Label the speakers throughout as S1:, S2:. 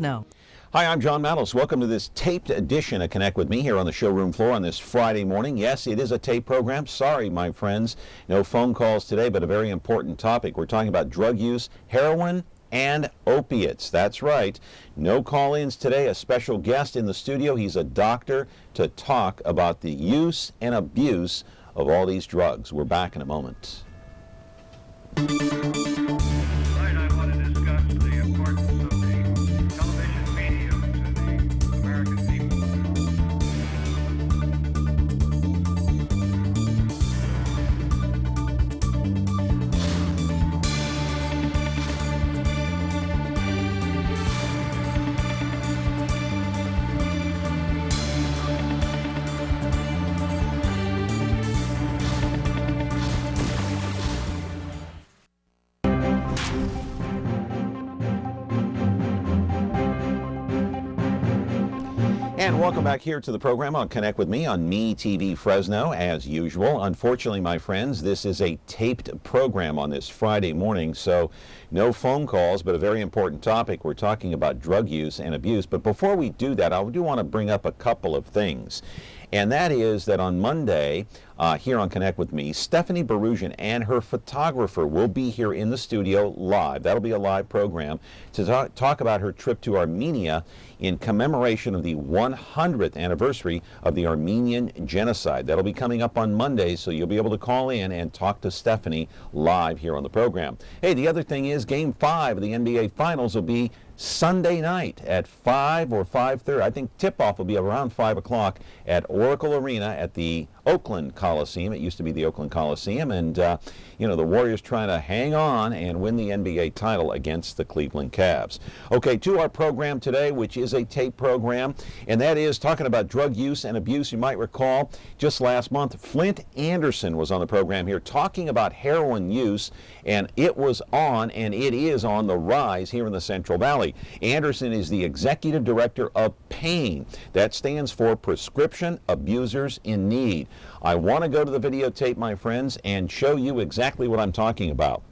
S1: No.
S2: Hi, I'm John Mattles. Welcome to this taped edition of Connect With Me here on the showroom floor on this Friday morning. Yes, it is a tape program. Sorry, my friends, no phone calls today, but a very important topic. We're talking about drug use, heroin, and opiates. That's right. No call-ins today. A special guest in the studio. He's a doctor to talk about the use and abuse of all these drugs. We're back in a moment. And welcome back here to the program on Connect With Me on Me TV Fresno, as usual. Unfortunately, my friends, this is a taped program on this Friday morning, so no phone calls, but a very important topic. We're talking about drug use and abuse. But before we do that, I do want to bring up a couple of things. And that is that on Monday, here on Connect With Me, Stephanie Barusian and her photographer will be here in the studio live. That'll be a live program to talk about her trip to Armenia in commemoration of the 100th anniversary of the Armenian genocide. That'll be coming up on Monday, so you'll be able to call in and talk to Stephanie live here on the program. Hey, the other thing is Game 5 of the NBA Finals will be Sunday night at 5 or 5:30. I think tip-off will be around 5 o'clock at Oracle Arena at the Oakland Coliseum. It used to be the Oakland Coliseum, and you know, the Warriors trying to hang on and win the NBA title against the Cleveland Cavs. Okay, to our program today, which is a tape program, and that is talking about drug use and abuse. You might recall just last month, Flint Anderson was on the program here talking about heroin use, and it was on, and it is on the rise here in the Central Valley. Anderson is the executive director of PAIN. That stands for Prescription Abusers in Need. I want to go to the videotape, my friends, and show you exactly what I'm talking about.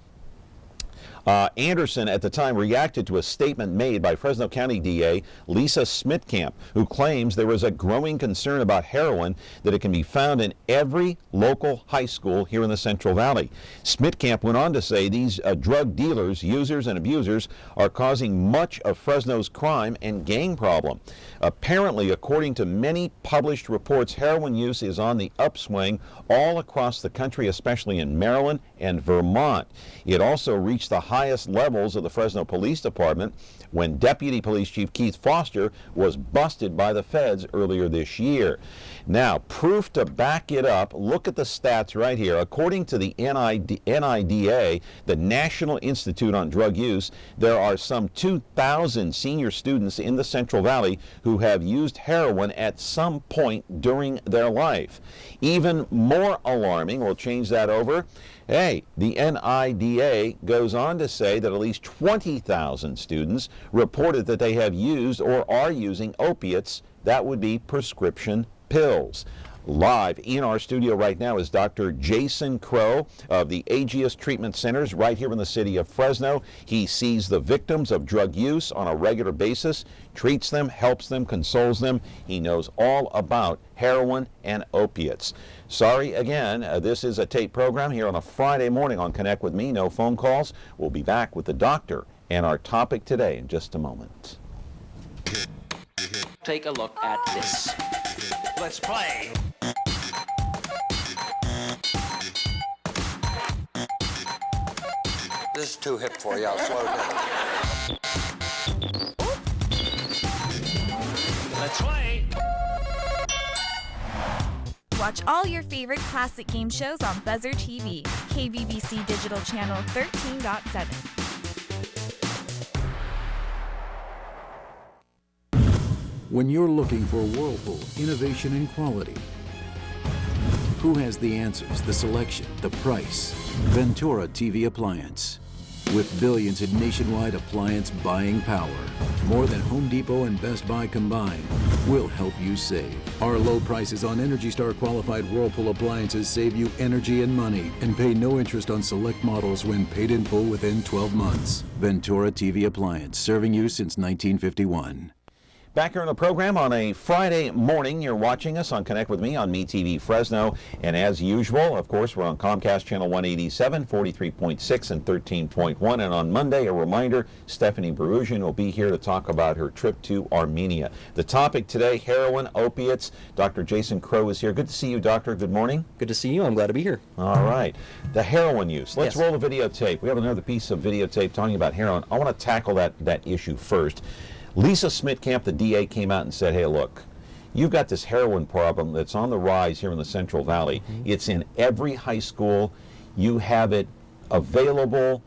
S2: Anderson at the time reacted to a statement made by Fresno County DA Lisa Smitkamp, who claims there is a growing concern about heroin, that it can be found in every local high school here in the Central Valley. Smitkamp went on to say these drug dealers, users, and abusers are causing much of Fresno's crime and gang problem. Apparently, according to many published reports, heroin use is on the upswing all across the country, especially in Maryland and Vermont. It also reached the highest levels of the Fresno Police Department when Deputy Police Chief Keith Foster was busted by the feds earlier this year. Now, proof to back it up, look at the stats right here. According to the NIDA, the National Institute on Drug Use, there are some 2,000 senior students in the Central Valley who have used heroin at some point during their life. Even more alarming, we'll change that over. Hey, the NIDA goes on to say that at least 20,000 students reported that they have used or are using opiates. That would be prescription pills. Live in our studio right now is Dr. Jason Crow of the Aegis Treatment Centers right here in the city of Fresno. He sees the victims of drug use on a regular basis, treats them, helps them, consoles them. He knows all about heroin and opiates. Sorry again, this is a tape program here on a Friday morning on Connect With Me. No phone calls. We'll be back with the doctor and our topic today in just a moment.
S3: Take a look at this. Let's play.
S4: This is too hip for you. I'll slow down.
S3: Let's play.
S5: Watch all your favorite classic game shows on Buzzer TV, KVBC Digital Channel 13.7.
S6: When you're looking for Whirlpool innovation and quality, who has the answers, the selection, the price? Ventura TV Appliance. With billions in nationwide appliance buying power, more than Home Depot and Best Buy combined, we'll help you save. Our low prices on Energy Star qualified Whirlpool appliances save you energy and money and pay no interest on select models when paid in full within 12 months. Ventura TV Appliance, serving you since 1951.
S2: Back here on the program on a Friday morning. You're watching us on Connect With Me on MeTV Fresno. And as usual, of course, we're on Comcast Channel 187, 43.6 and 13.1. And on Monday, a reminder, Stephanie Berusian will be here to talk about her trip to Armenia. The topic today, heroin, opiates. Dr. Jason Crow is here. Good to see you, Doctor. Good morning.
S1: Good to see you. I'm glad to be here.
S2: All right. The heroin use. Let's
S1: Yes.
S2: roll the videotape. We have another piece of videotape talking about heroin. I want to tackle that issue first. Lisa Smitkamp, the DA, came out and said, hey, look, you've got this heroin problem that's on the rise here in the Central Valley. It's in every high school. You have it available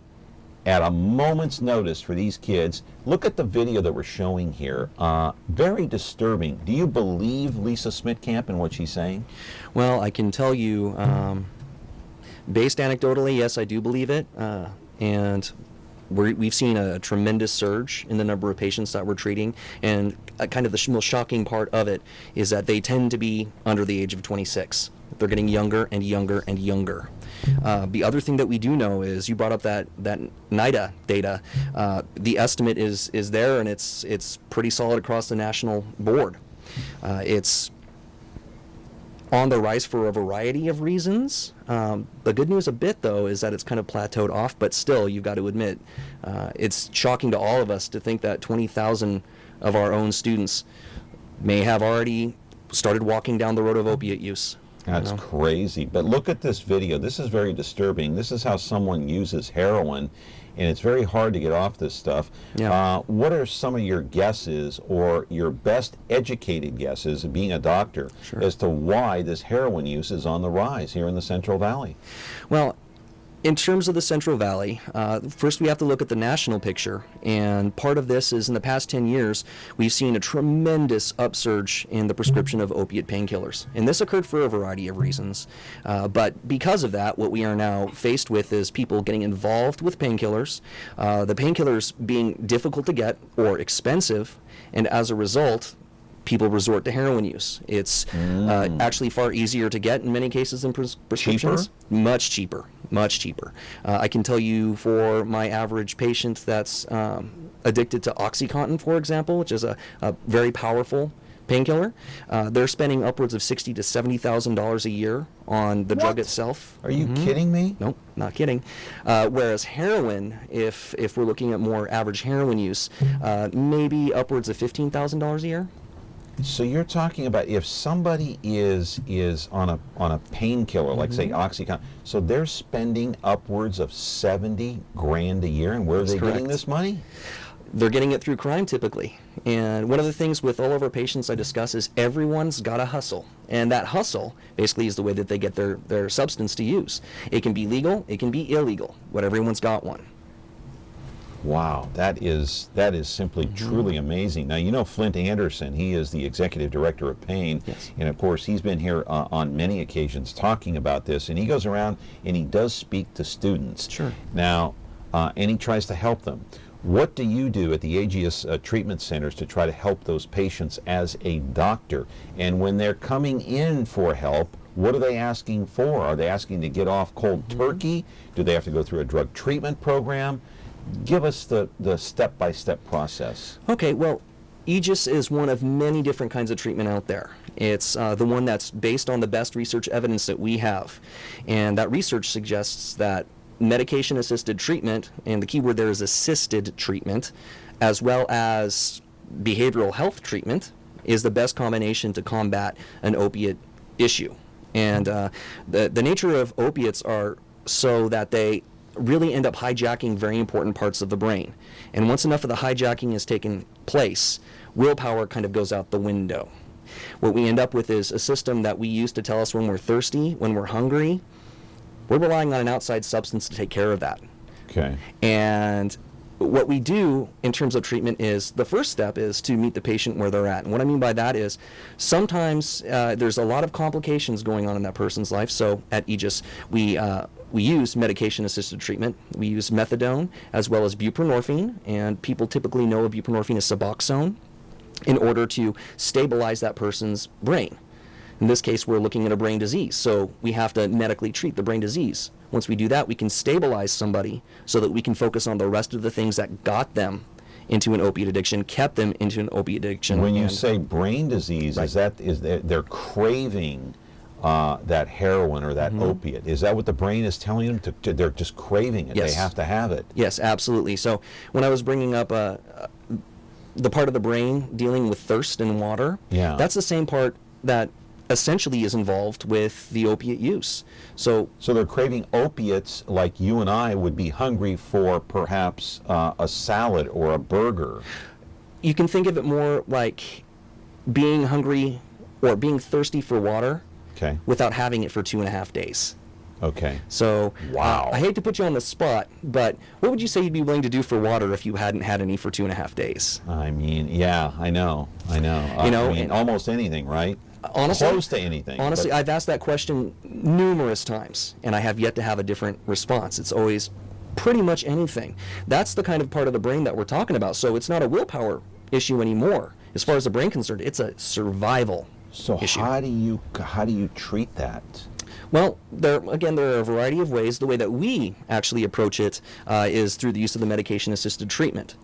S2: at a moment's notice for these kids. Look at the video that we're showing here. Very disturbing. Do you believe Lisa Smitkamp and what she's saying?
S1: Well, I can tell you, based anecdotally, yes, I do believe it. And we've seen a tremendous surge in the number of patients that we're treating. And kind of the most shocking part of it is that they tend to be under the age of 26. They're getting younger and younger and younger. The other thing that we do know is, you brought up that NIDA data. The estimate is there, and it's pretty solid across the national board. It's on the rise for a variety of reasons. The good news a bit, though, is that it's kind of plateaued off, but still, you've got to admit, it's shocking to all of us to think that 20,000 of our own students may have already started walking down the road of opiate use.
S2: That's crazy. But look at this video. This is very disturbing. This is how someone uses heroin, and it's very hard to get off this stuff.
S1: Yeah.
S2: What are some of your guesses, or your best educated guesses, being a doctor,
S1: Sure.
S2: as to why this heroin use is on the rise here in the Central Valley?
S1: Well, in terms of the Central Valley, first we have to look at the national picture, and part of this is, in the past 10 years, we've seen a tremendous upsurge in the prescription of opiate painkillers. And this occurred for a variety of reasons. But because of that, what we are now faced with is people getting involved with painkillers, the painkillers being difficult to get or expensive, and as a result, people resort to heroin use. It's actually far easier to get in many cases than prescriptions.
S2: Cheaper?
S1: Much cheaper, much cheaper. I can tell you, for my average patient that's addicted to OxyContin, for example, which is a very powerful painkiller, they're spending upwards of $60,000 to $70,000 a year on the drug itself.
S2: Are you kidding me?
S1: Nope, not kidding. Whereas heroin, if we're looking at more average heroin use, maybe upwards of $15,000 a year.
S2: So you're talking about, if somebody is on a painkiller, like say OxyContin, so they're spending upwards of $70,000 a year, and where are they getting
S1: correct.
S2: this money?
S1: They're getting it through crime, typically. And one of the things with all of our patients I discuss is, everyone's got a hustle. And that hustle basically is the way that they get their substance to use. It can be legal, it can be illegal, but everyone's got one.
S2: Wow, that is simply truly amazing. Now, you know Flint Anderson, he is the executive director of Pain.
S1: Yes.
S2: And of course, he's been here on many occasions talking about this, and he goes around and he does speak to students.
S1: Sure.
S2: Now, and he tries to help them. What do you do at the Aegis treatment centers to try to help those patients as a doctor? And when they're coming in for help, what are they asking for? Are they asking to get off cold turkey? Do they have to go through a drug treatment program? Give us the step-by-step process.
S1: Okay, well, Aegis is one of many different kinds of treatment out there. It's the one that's based on the best research evidence that we have. And that research suggests that medication-assisted treatment, and the key word there is assisted treatment, as well as behavioral health treatment, is the best combination to combat an opiate issue. And the nature of opiates are so that they really end up hijacking very important parts of the brain. And once enough of the hijacking has taken place, willpower kind of goes out the window. What we end up with is a system that we use to tell us when we're thirsty, when we're hungry. We're relying on an outside substance to take care of that.
S2: Okay.
S1: And what we do in terms of treatment is, the first step is to meet the patient where they're at. And what I mean by that is, sometimes there's a lot of complications going on in that person's life. So at Aegis, we we use medication-assisted treatment. We use methadone as well as buprenorphine, and people typically know of buprenorphine as Suboxone, in order to stabilize that person's brain. In this case, we're looking at a brain disease, so we have to medically treat the brain disease. Once we do that, we can stabilize somebody so that we can focus on the rest of the things that got them into an opiate addiction, kept them into an opiate addiction.
S2: When you say brain disease,
S1: Right.
S2: they're craving that heroin or that opiate? Is that what the brain is telling them? They're just craving it.
S1: Yes.
S2: They have to have it.
S1: Yes, absolutely. So when I was bringing up the part of the brain dealing with thirst and water,
S2: Yeah.
S1: that's the same part that essentially is involved with the opiate use. So
S2: So they're craving opiates like you and I would be hungry for perhaps a salad or a burger.
S1: you can think of it more like being hungry or being thirsty for water
S2: Okay.
S1: without having it for 2.5 days.
S2: Okay.
S1: So
S2: Wow.
S1: I hate to put you on the spot, but what would you say you'd be willing to do for water if you hadn't had any for 2.5 days?
S2: I mean, yeah, I know.
S1: You know,
S2: I mean,
S1: and-
S2: almost anything, right?
S1: Honestly,
S2: Close to anything.
S1: Honestly,
S2: but-
S1: I've asked that question numerous times, and I have yet to have a different response. It's always pretty much anything. That's the kind of part of the brain that we're talking about. So it's not a willpower issue anymore. As far as the brain concerned, it's a survival
S2: So
S1: issue.
S2: how do you treat that?
S1: Well, there are a variety of ways. The way that we actually approach it is through the use of the medication-assisted treatment.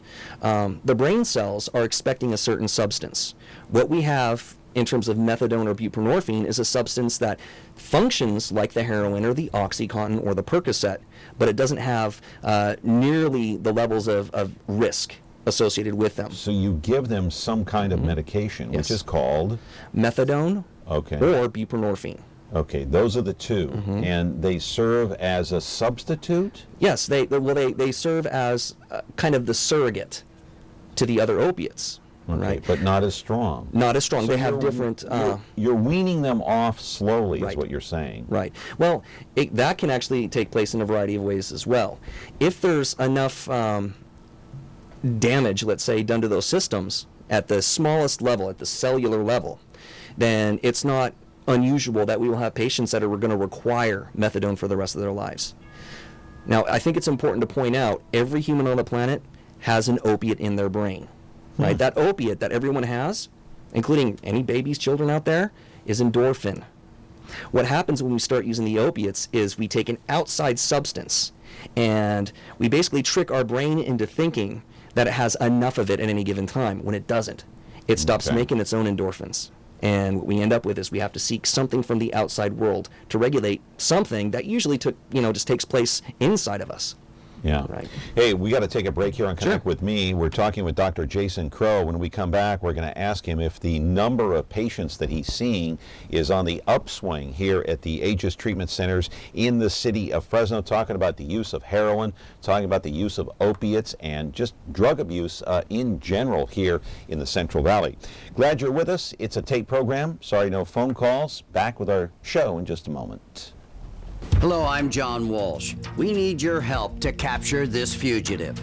S1: The brain cells are expecting a certain substance. What we have in terms of methadone or buprenorphine is a substance that functions like the heroin or the OxyContin or the Percocet, but it doesn't have nearly the levels of risk associated with them.
S2: So you give them some kind of medication,
S1: Yes.
S2: which is called,
S1: Methadone
S2: okay,
S1: or buprenorphine.
S2: okay, those are the two, and they serve as a substitute?
S1: Yes, they serve as kind of the surrogate to the other opiates,
S2: Okay,
S1: right?
S2: but not as strong.
S1: Not as strong.
S2: So
S1: They have
S2: you're-
S1: different.
S2: You're weaning them off slowly, is
S1: Right.
S2: what you're saying.
S1: Right. Well, that can actually take place in a variety of ways as well. If there's enough damage, let's say, done to those systems at the smallest level, at the cellular level, then it's not unusual that we will have patients that are going to require methadone for the rest of their lives. Now, I think it's important to point out every human on the planet has an opiate in their brain, right? That opiate that everyone has, including any babies, children out there, is endorphin. What happens when we start using the opiates is we take an outside substance and we basically trick our brain into thinking that it has enough of it at any given time when it doesn't. It stops
S2: Okay.
S1: making its own endorphins. And what we end up with is we have to seek something from the outside world to regulate something that usually just takes place inside of us.
S2: Yeah.
S1: Right.
S2: Hey, we got to take a break here on Connect
S1: Sure.
S2: with Me. We're talking with Dr. Jason Crow. When we come back, we're going to ask him if the number of patients that he's seeing is on the upswing here at the Aegis Treatment Centers in the city of Fresno, talking about the use of heroin, talking about the use of opiates, and just drug abuse in general here in the Central Valley. Glad you're with us. It's a tape program. Sorry, no phone calls. Back with our show in just a moment.
S7: Hello, I'm John Walsh. We need your help to capture this fugitive.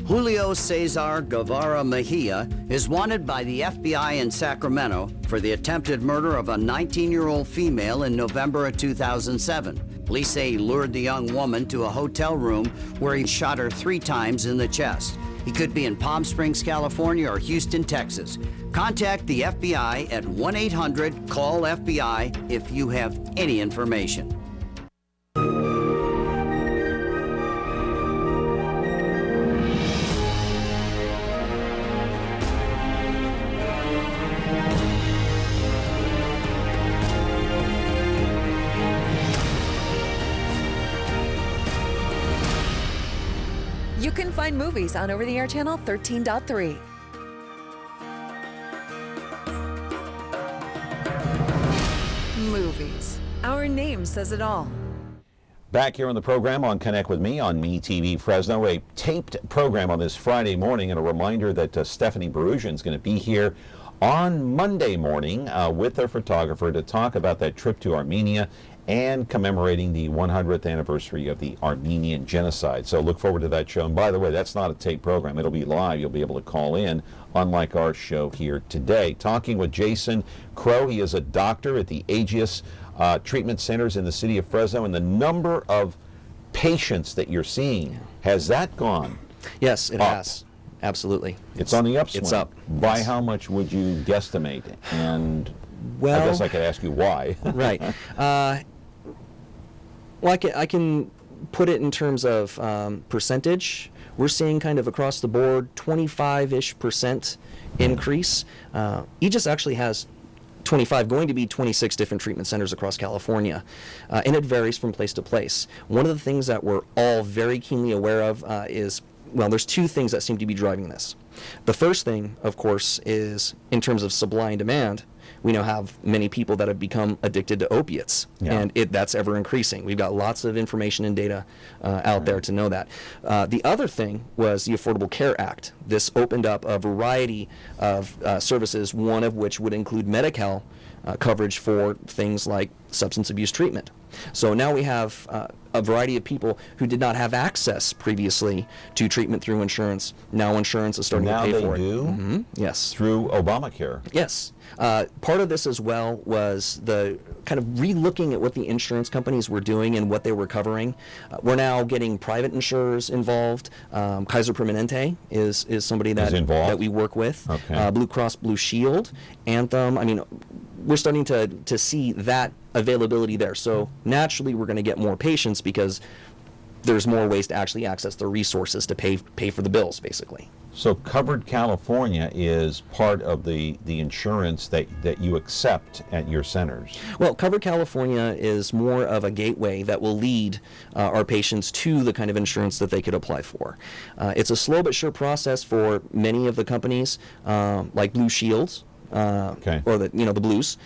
S7: Julio Cesar Guevara Mejia is wanted by the FBI in Sacramento for the attempted murder of a 19-year-old female in November of 2007. Police say he lured the young woman to a hotel room where he shot her 3 times in the chest. He could be in Palm Springs, California or Houston, Texas. Contact the FBI at 1-800-CALL-FBI if you have any information.
S8: You can find movies on over-the-air channel 13.3. Movies. Our name says it all.
S2: Back here on the program on Connect with Me on MeTV Fresno, a taped program on this Friday morning, and a reminder that Stephanie Barusian is going to be here on Monday morning with their photographer to talk about that trip to Armenia and commemorating the 100th anniversary of the Armenian genocide. So look forward to that show. And by the way, that's not a tape program. It'll be live. You'll be able to call in, unlike our show here today. Talking with Jason Crow. He is a doctor at the Aegis Treatment Centers in the city of Fresno, and the number of patients that you're seeing, has that gone?
S1: Yes, it
S2: up?
S1: has. Absolutely.
S2: It's on the upswing.
S1: It's up.
S2: By
S1: Yes.
S2: how much would you guesstimate? And
S1: Well,
S2: I guess I could ask you why.
S1: Right. Well, I can put it in terms of percentage. We're seeing kind of across the board 25-ish% increase. Aegis actually has 25, going to be 26 different treatment centers across California, and it varies from place to place. One of the things that we're all very keenly aware of is, well, there's two things that seem to be driving this. The first thing, of course, is in terms of supply and demand. We now have many people that have become addicted to opiates, and that's ever increasing. We've got lots of information and data out there to know that. The other thing was the Affordable Care Act. This opened up a variety of services, one of which would include Medi-Cal coverage for things like substance abuse treatment. So now we have a variety of people who did not have access previously to treatment through insurance. Now insurance is starting to pay for it.
S2: Now they do?
S1: Mm-hmm. Yes.
S2: Through Obamacare?
S1: Yes. Part of this as well was the kind of re-looking at what the insurance companies were doing and what they were covering. We're now getting private insurers involved. Kaiser Permanente is somebody that we work with.
S2: Okay.
S1: Blue Cross Blue Shield, Anthem. I mean, we're starting to see that availability there. So naturally, we're going to get more patients because there's more ways to actually access the resources to pay for the bills, basically.
S2: So Covered California is part of the insurance that you accept at your centers?
S1: Well, Covered California is more of a gateway that will lead our patients to the kind of insurance that they could apply for. It's a slow but sure process for many of the companies, like Blue Shields, or the Blues.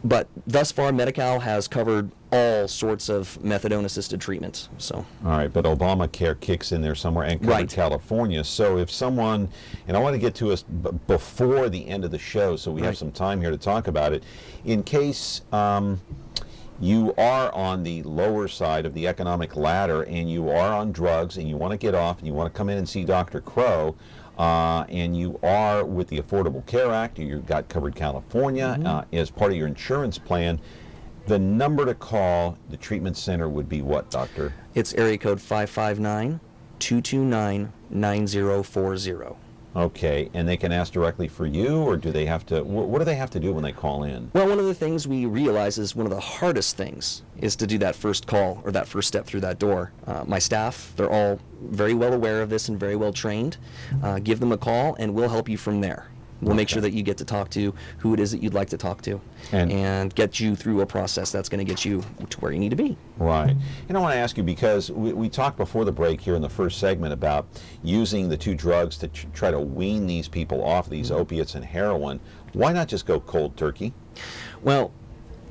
S1: But thus far, Medi-Cal has covered all sorts of methadone-assisted treatment. So.
S2: All right, but Obamacare kicks in there somewhere, and Covered California. So if someone, and I want to get to us before the end of the show, so we have some time here to talk about it, in case you are on the lower side of the economic ladder and you are on drugs and you want to get off and you want to come in and see Dr. Crow, and you are with the Affordable Care Act, or you've got Covered California as part of your insurance plan, the number to call the treatment center would be what, doctor?
S1: It's area code 559-229-9040.
S2: Okay, and they can ask directly for you, or do they have to, what do they have to do when they call in?
S1: Well, one of the things we realize is one of the hardest things is to do that first call or that first step through that door. My staff, they're all very well aware of this and very well trained. Give them a call and we'll help you from there. We'll make sure that you get to talk to who it is that you'd like to talk to and get you through a process that's going to get you to where you need to be.
S2: Right. And I want to ask you, because we talked before the break here in the first segment about using the two drugs to try to wean these people off these opiates and heroin. Why not just go cold turkey?
S1: Well,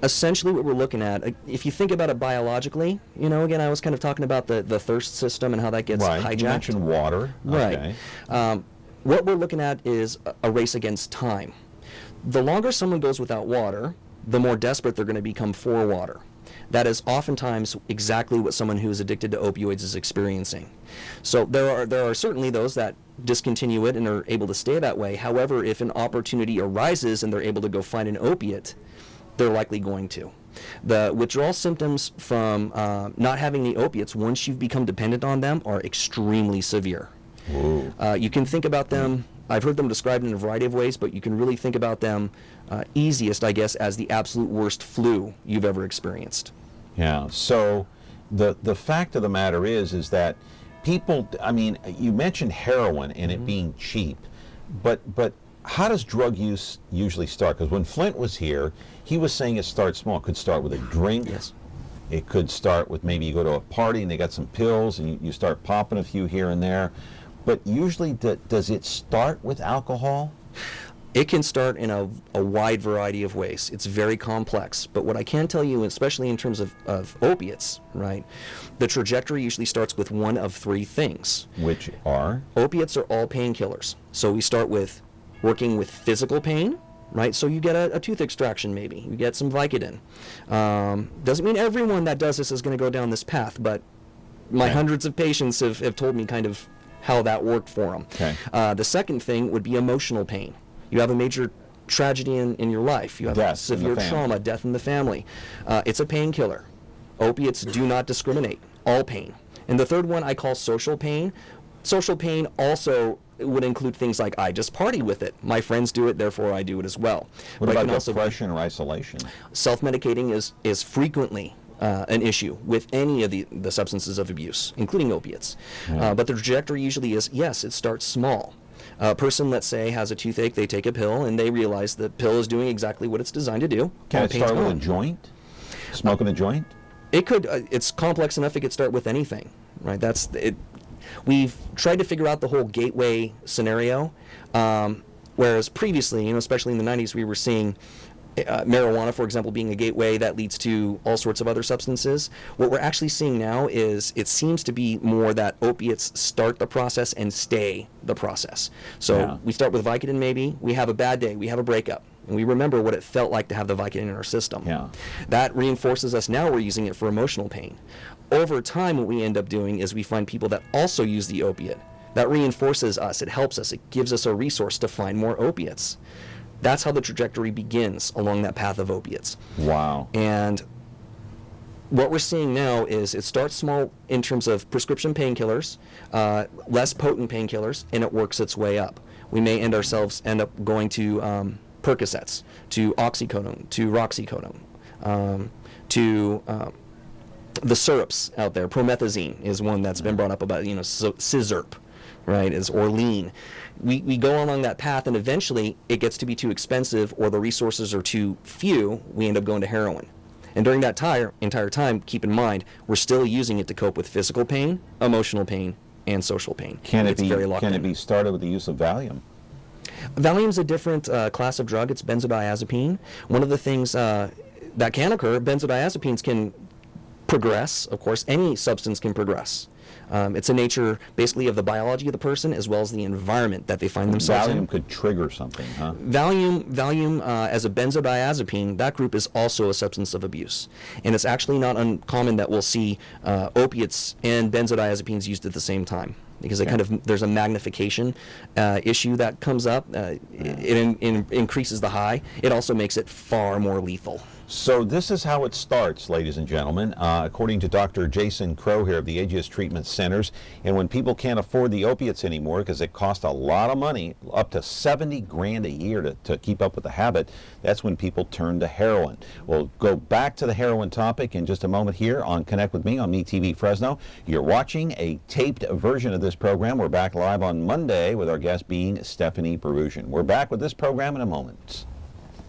S1: essentially what we're looking at, if you think about it biologically, again, I was kind of talking about the thirst system and how that gets hijacked.
S2: You mentioned water.
S1: Right.
S2: Okay.
S1: What we're looking at is a race against time. The longer someone goes without water, the more desperate they're going to become for water. That is oftentimes exactly what someone who is addicted to opioids is experiencing. So there are certainly those that discontinue it and are able to stay that way. However, if an opportunity arises and they're able to go find an opiate, they're likely going to. The withdrawal symptoms from not having the opiates, once you've become dependent on them, are extremely severe. You can think about them, I've heard them described in a variety of ways, but you can really think about them easiest, I guess, as the absolute worst flu you've ever experienced.
S2: Yeah, so the fact of the matter is that people, I mean, you mentioned heroin and it being cheap, but how does drug use usually start? Because when Flint was here, he was saying it starts small. It could start with a drink.
S1: Yes.
S2: It could start with maybe you go to a party and they got some pills and you start popping a few here and there. But usually, does it start with alcohol?
S1: It can start in a wide variety of ways. It's very complex. But what I can tell you, especially in terms of opiates, right, the trajectory usually starts with one of three things.
S2: Which are?
S1: Opiates are all painkillers. So we start with working with physical pain, right? So you get a tooth extraction maybe. You get some Vicodin. Doesn't mean everyone that does this is going to go down this path, but my hundreds of patients have told me kind of how that worked for them.
S2: Okay.
S1: The second thing would be emotional pain. You have a major tragedy in your life. You have severe trauma, death in the family. It's a painkiller. Opiates do not discriminate. all pain. And the third one I call social pain. Social pain also would include things like, I just party with it. My friends do it, therefore I do it as well.
S2: What
S1: But it
S2: about
S1: can also
S2: depression or isolation?
S1: self-medicating is frequently an issue with any of the substances of abuse, including opiates. But the trajectory usually is, yes, it starts small. A person, let's say, has a toothache, they take a pill, and they realize the pill is doing exactly what it's designed to do.
S2: Can
S1: All
S2: it
S1: pain's
S2: start with a
S1: gone.
S2: joint? Smoking a joint?
S1: It could. It's complex enough. It could start with anything, right? That's it. We've tried to figure out the whole gateway scenario, whereas previously, especially in the 90s, we were seeing marijuana, for example, being a gateway that leads to all sorts of other substances. What we're actually seeing now is it seems to be more that opiates start the process and stay the process. So we start with Vicodin, maybe. We have a bad day. We have a breakup. And we remember what it felt like to have the Vicodin in our system. That reinforces us. Now we're using it for emotional pain. Over time, what we end up doing is we find people that also use the opiate. That reinforces us. It helps us. It gives us a resource to find more opiates. That's how the trajectory begins along that path of opiates.
S2: Wow.
S1: And what we're seeing now is it starts small in terms of prescription painkillers, less potent painkillers, and it works its way up. We may end up going to Percocets, to oxycodone, to roxycodone, to the syrups out there. Promethazine is one that's been brought up about, Scizerp, right, is Orlean. We go along that path, and eventually it gets to be too expensive or the resources are too few. We end up going to heroin. And during that entire time, keep in mind, we're still using it to cope with physical pain, emotional pain, and social pain.
S2: Can it
S1: in.
S2: be started with the use of Valium?
S1: Valium's a different class of drug. It's benzodiazepine. One of the things that can occur, benzodiazepines can progress. Of course, any substance can progress. It's a nature, basically, of the biology of the person as well as the environment that they find themselves in.
S2: Valium could trigger something, huh?
S1: Valium as a benzodiazepine, that group is also a substance of abuse. And it's actually not uncommon that we'll see opiates and benzodiazepines used at the same time, because there's a magnification issue that comes up. It increases the high. It also makes it far more lethal.
S2: So this is how it starts, ladies and gentlemen, according to Dr. Jason Crow here of the Aegis Treatment Centers. And when people can't afford the opiates anymore because it costs a lot of money, up to $70,000 a year to keep up with the habit, that's when people turn to heroin. We'll go back to the heroin topic in just a moment here on Connect with Me on MeTV Fresno. You're watching a taped version of this program. We're back live on Monday with our guest being Stephanie Perusian. We're back with this program in a moment.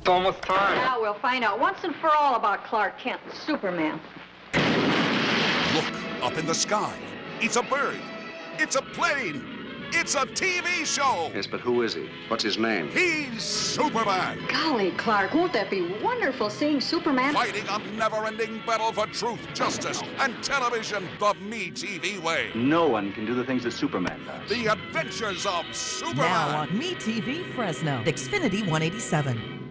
S9: It's almost time.
S10: Now we'll find out once and for all about Clark Kent and Superman.
S11: Look up in the sky. It's a bird. It's a plane. It's a TV show.
S12: Yes, but who is he? What's his name?
S11: He's Superman.
S10: Golly, Clark, won't that be wonderful seeing Superman
S11: fighting a never-ending battle for truth, justice, and television the MeTV way.
S12: No one can do the things that Superman does.
S11: The adventures of Superman.
S13: Now on MeTV Fresno, Xfinity 187.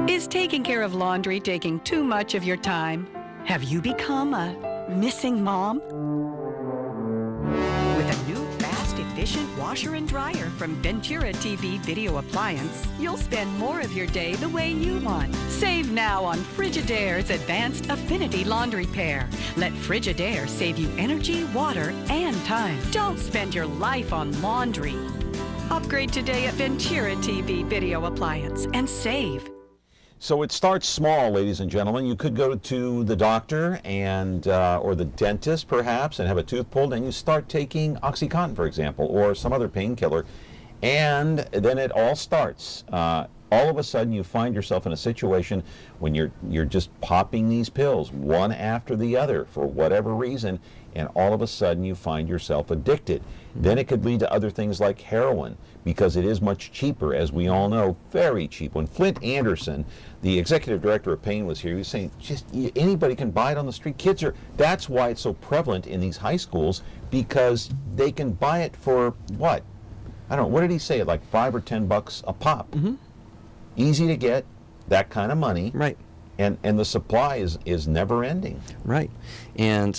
S14: Is taking care of laundry taking too much of your time? Have you become a missing mom? With a new fast, efficient washer and dryer from Ventura TV Video Appliance, you'll spend more of your day the way you want. Save now on Frigidaire's Advanced Affinity Laundry Pair. Let Frigidaire save you energy, water, and time. Don't spend your life on laundry. Upgrade today at Ventura TV Video Appliance and save.
S2: So it starts small, ladies and gentlemen. You could go to the doctor and or the dentist, perhaps, and have a tooth pulled, and you start taking OxyContin, for example, or some other painkiller, and then it all starts. All of a sudden, you find yourself in a situation when you're just popping these pills one after the other for whatever reason, and all of a sudden you find yourself addicted. Then it could lead to other things like heroin, because it is much cheaper, as we all know, very cheap. When Flint Anderson, the executive director of Pain, was here, he was saying, just anybody can buy it on the street. That's why it's so prevalent in these high schools, because they can buy it for what? I don't know, what did he say, like $5 or $10 a pop?
S1: Mm-hmm.
S2: Easy to get, that kind of money.
S1: Right.
S2: And the supply is never ending.
S1: Right. And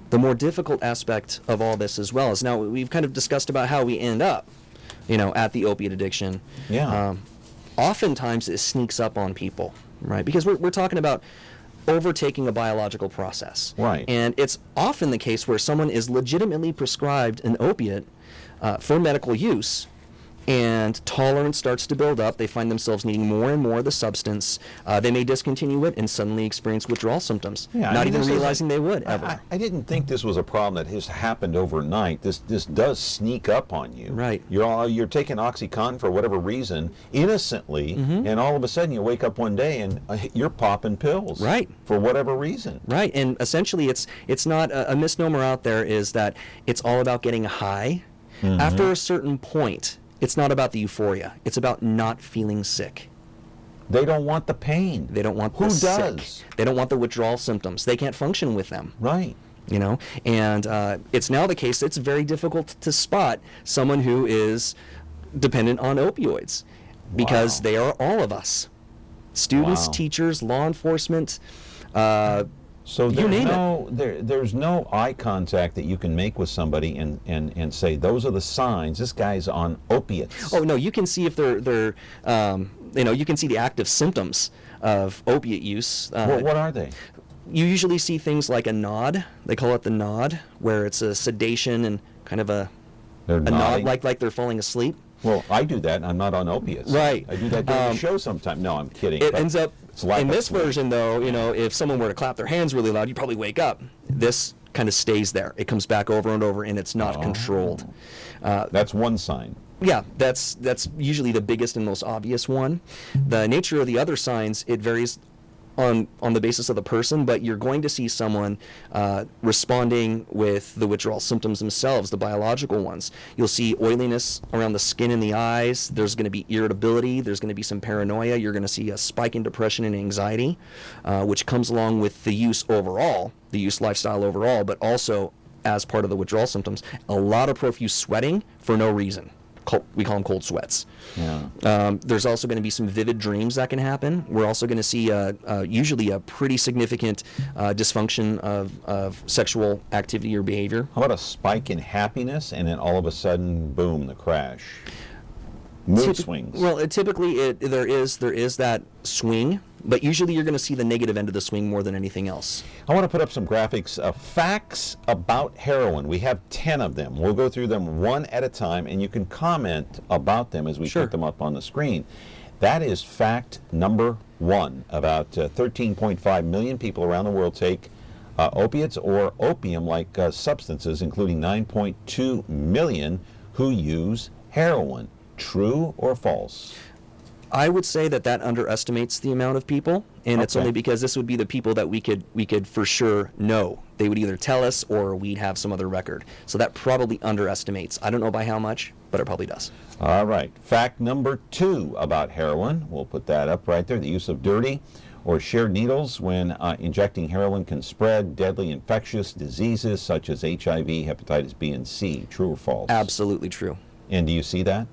S1: the more difficult aspect of all this as well is, now we've kind of discussed about how we end up, at the opiate addiction.
S2: Yeah.
S1: Oftentimes it sneaks up on people, right? Because we're talking about overtaking a biological process.
S2: Right.
S1: And it's often the case where someone is legitimately prescribed an opiate for medical use, and tolerance starts to build up. They find themselves needing more and more of the substance. They may discontinue it and suddenly experience withdrawal symptoms, not even realizing they would ever.
S2: I didn't think this was a problem that has happened overnight. This does sneak up on you.
S1: Right.
S2: You're taking OxyContin for whatever reason, innocently, and all of a sudden you wake up one day and you're popping pills.
S1: Right.
S2: For whatever reason.
S1: Right. And essentially it's not a misnomer out there is that it's all about getting high. After a certain point, it's not about the euphoria. It's about not feeling sick.
S2: They don't want the pain.
S1: They don't want
S2: Who
S1: the
S2: does?
S1: sick. They don't want the withdrawal symptoms. They can't function with them.
S2: Right.
S1: You know, and it's now the case it's very difficult to spot someone who is dependent on opioids because they are all of us. Students, teachers, law enforcement,
S2: so
S1: you name
S2: there's no eye contact that you can make with somebody and say, those are the signs, this guy's on opiates.
S1: Oh, no, you can see if they're you can see the active symptoms of opiate use.
S2: What are they?
S1: You usually see things like a nod. They call it the nod, where it's a sedation and kind of a nod like they're falling asleep.
S2: Well, I do that, and I'm not on opiates.
S1: Right.
S2: I do that during the show sometime. No, I'm kidding.
S1: It ends up, in this version, though, if someone were to clap their hands really loud, you'd probably wake up. This kind of stays there. It comes back over and over, and it's not controlled.
S2: That's one sign.
S1: Yeah, that's usually the biggest and most obvious one. The nature of the other signs, it varies on the basis of the person, but you're going to see someone responding with the withdrawal symptoms themselves, the biological ones. You'll see oiliness around the skin and the eyes. There's going to be irritability. There's going to be some paranoia. You're going to see a spike in depression and anxiety, which comes along with the use overall, the use lifestyle overall, but also as part of the withdrawal symptoms, a lot of profuse sweating for no reason. We call them cold sweats.
S2: Yeah.
S1: There's also going to be some vivid dreams that can happen. We're also going to see usually a pretty significant dysfunction of sexual activity or behavior.
S2: How about a spike in happiness and then all of a sudden, boom, the crash? Mood swings.
S1: Well, typically there is that swing, but usually you're going to see the negative end of the swing more than anything else.
S2: I want to put up some graphics of facts about heroin. We have 10 of them. We'll go through them one at a time, and you can comment about them as we put them up on the screen. That is fact number 1. About 13.5 million people around the world take opiates or opium-like substances, including 9.2 million who use heroin. True or false?
S1: I would say that underestimates the amount of people, and it's only because this would be the people that we could for sure know. They would either tell us or we'd have some other record. So that probably underestimates. I don't know by how much, but it probably does.
S2: All right. Fact number 2 about heroin. We'll put that up right there. The use of dirty or shared needles when injecting heroin can spread deadly infectious diseases such as HIV, hepatitis B, and C. True or false?
S1: Absolutely true.
S2: And do you see that?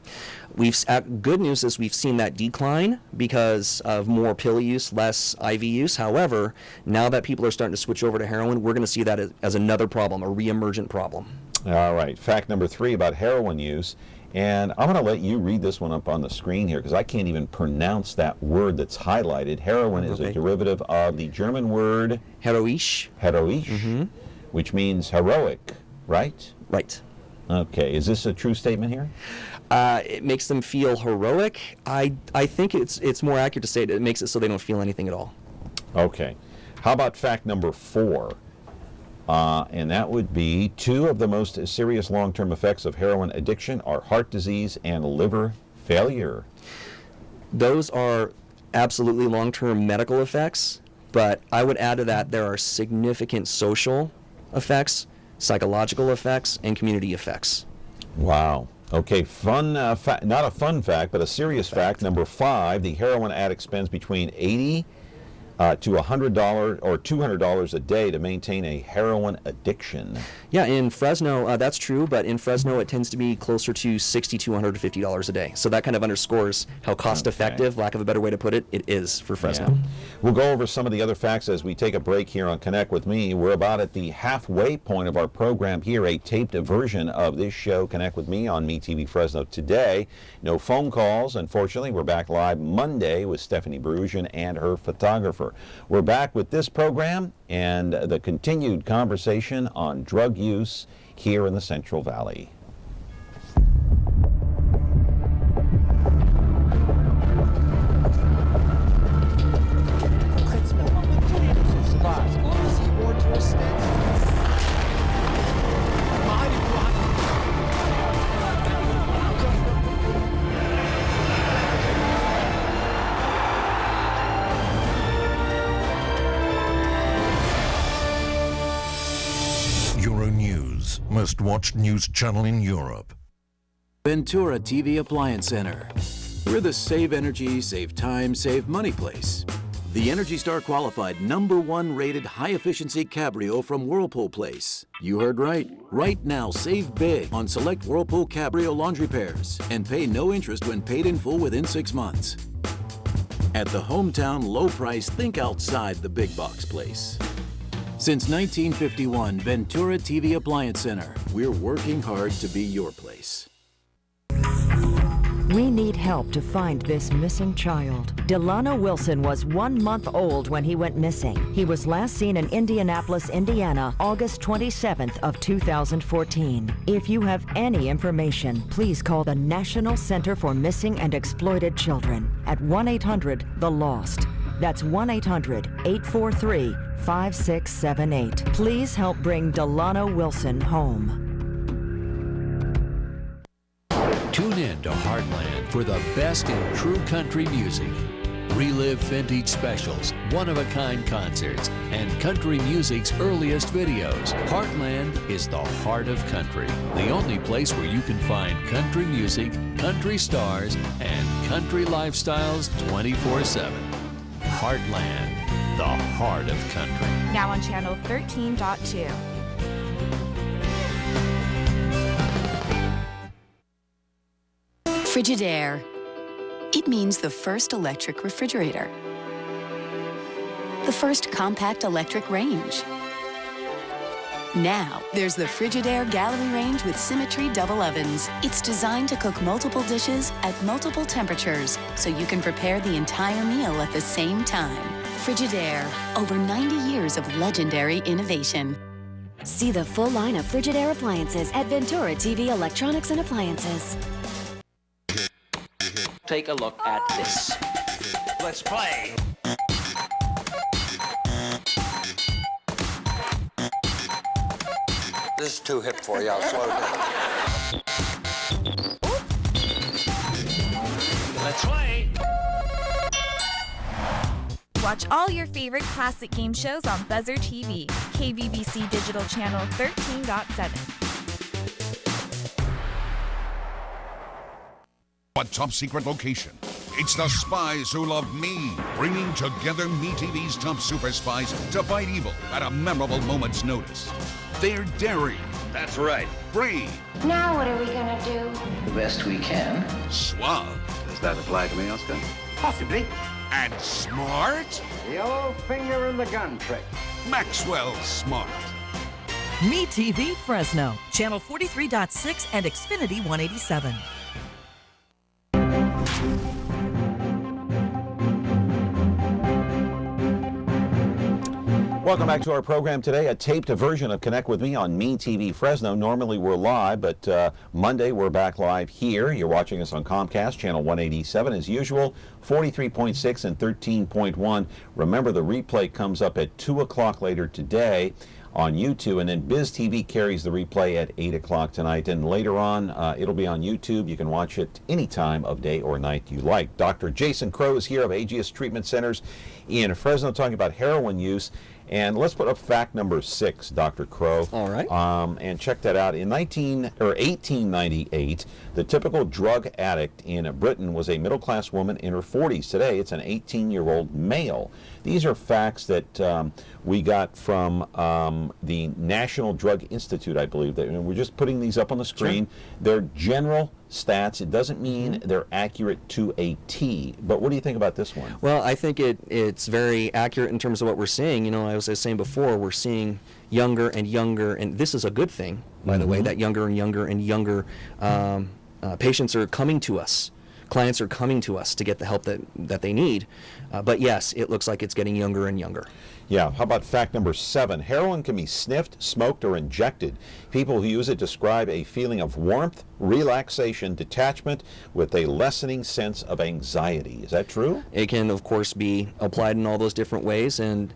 S1: Good news is we've seen that decline because of more pill use, less IV use. However, now that people are starting to switch over to heroin, we're going to see that as another problem, a reemergent problem.
S2: All right. Fact number 3 about heroin use. And I'm going to let you read this one up on the screen here because I can't even pronounce that word that's highlighted. Heroin is a derivative of the German word
S1: heroisch,
S2: which means heroic, right?
S1: Right.
S2: Okay. Is this a true statement here?
S1: It makes them feel heroic. I think it's more accurate to say it makes it so they don't feel anything at all.
S2: Okay. How about fact number 4? And that would be 2 of the most serious long-term effects of heroin addiction are heart disease and liver failure.
S1: Those are absolutely long-term medical effects, but I would add to that there are significant social effects, psychological effects, and community effects.
S2: Wow. Okay, fun, not a fun fact, but a serious fact. Number 5, the heroin addict spends between $80 to $100 or $200 a day to maintain a heroin addiction.
S1: Yeah, in Fresno, that's true, but in Fresno it tends to be closer to $60 to $150 a day. So that kind of underscores how cost-effective, lack of a better way to put it, it is for Fresno.
S2: Yeah. We'll go over some of the other facts as we take a break here on Connect With Me. We're about at the halfway point of our program here, a taped version of this show, Connect With Me, on MeTV Fresno today. No phone calls, unfortunately. We're back live Monday with Stephanie Berusian and her photographer. power. We're back with this program and the continued conversation on drug use here in the Central Valley.
S9: Euronews, must-watch news channel in Europe.
S6: Ventura TV Appliance Center. We're the save energy, save time, save money place. The Energy Star qualified #1 rated high-efficiency Cabrio from Whirlpool Place. You heard right. Right now, save big on select Whirlpool Cabrio laundry pairs and pay no interest when paid in full within 6 months. At the hometown low price, think outside the big box place. Since 1951, Ventura TV Appliance Center. We're working hard to be your place.
S15: We need help to find this missing child. Delano Wilson was 1 month old when he went missing. He was last seen in Indianapolis, Indiana, August 27th of 2014. If you have any information, please call the National Center for Missing and Exploited Children at 1-800-THE-LOST. That's 1-800-843-5678. Please help bring Delano Wilson home.
S16: Tune in to Heartland for the best in true country music. Relive vintage specials, one-of-a-kind concerts, and country music's earliest videos. Heartland is the heart of country. The only place where you can find country music, country stars, and country lifestyles 24/7. Heartland, the heart of country.
S5: Now on channel 13.2.
S17: Frigidaire. It means the first electric refrigerator. The first compact electric range. Now, there's the Frigidaire Gallery Range with Symmetry double ovens. It's designed to cook multiple dishes at multiple temperatures, so you can prepare the entire meal at the same time. Frigidaire, over 90 years of legendary innovation.
S18: See the full line of Frigidaire appliances at Ventura TV Electronics and Appliances.
S3: Take a look at this. Let's play.
S4: This is too hip for you. I'll slow down.
S3: Let's play.
S5: Watch all your favorite classic game shows on Buzzer TV, KBBC Digital Channel 13.7.
S11: A top secret location. It's the spies who love me, bringing together MeTV's top super spies to fight evil at a memorable moment's notice. They're daring.
S12: That's right.
S11: Brave.
S19: Now what are we gonna do?
S12: The best we can.
S11: Suave.
S12: Does that apply to me, Oscar?
S11: Possibly. And smart.
S20: The yellow finger in the gun trick.
S11: Maxwell Smart.
S13: MeTV Fresno, channel 43.6 and Xfinity 187.
S2: Welcome back to our program today, a taped version of Connect With Me on MeTV Fresno. Normally we're live, but Monday we're back live here. You're watching us on Comcast, channel 187 as usual, 43.6 and 13.1. Remember, the replay comes up at 2 o'clock later today on YouTube, and then Biz TV carries the replay at 8 o'clock tonight, and later on it'll be on YouTube. You can watch it any time of day or night you like. Dr. Jason Crow is here of Aegis Treatment Centers in Fresno talking about heroin use. And let's put up fact number 6, Dr. Crow.
S1: All right.
S2: And check that out. In 1898, the typical drug addict in Britain was a middle-class woman in her 40s. Today, it's an 18-year-old male. These are facts that we got from the National Drug Institute, I believe. And we're just putting these up on the screen. Sure. They're general stats. It doesn't mean they're accurate to a T. But what do you think about this one?
S1: Well, I think it's very accurate in terms of what we're seeing. You know, as I was saying before, we're seeing younger and younger, and this is a good thing, by the way, that younger and younger and younger patients are coming to us clients are coming to us to get the help that they need. But yes, it looks like it's getting younger and younger.
S2: Yeah, how about fact number 7? Heroin can be sniffed, smoked, or injected. People who use it describe a feeling of warmth, relaxation, detachment, with a lessening sense of anxiety. Is that true?
S1: It can, of course, be applied in all those different ways, and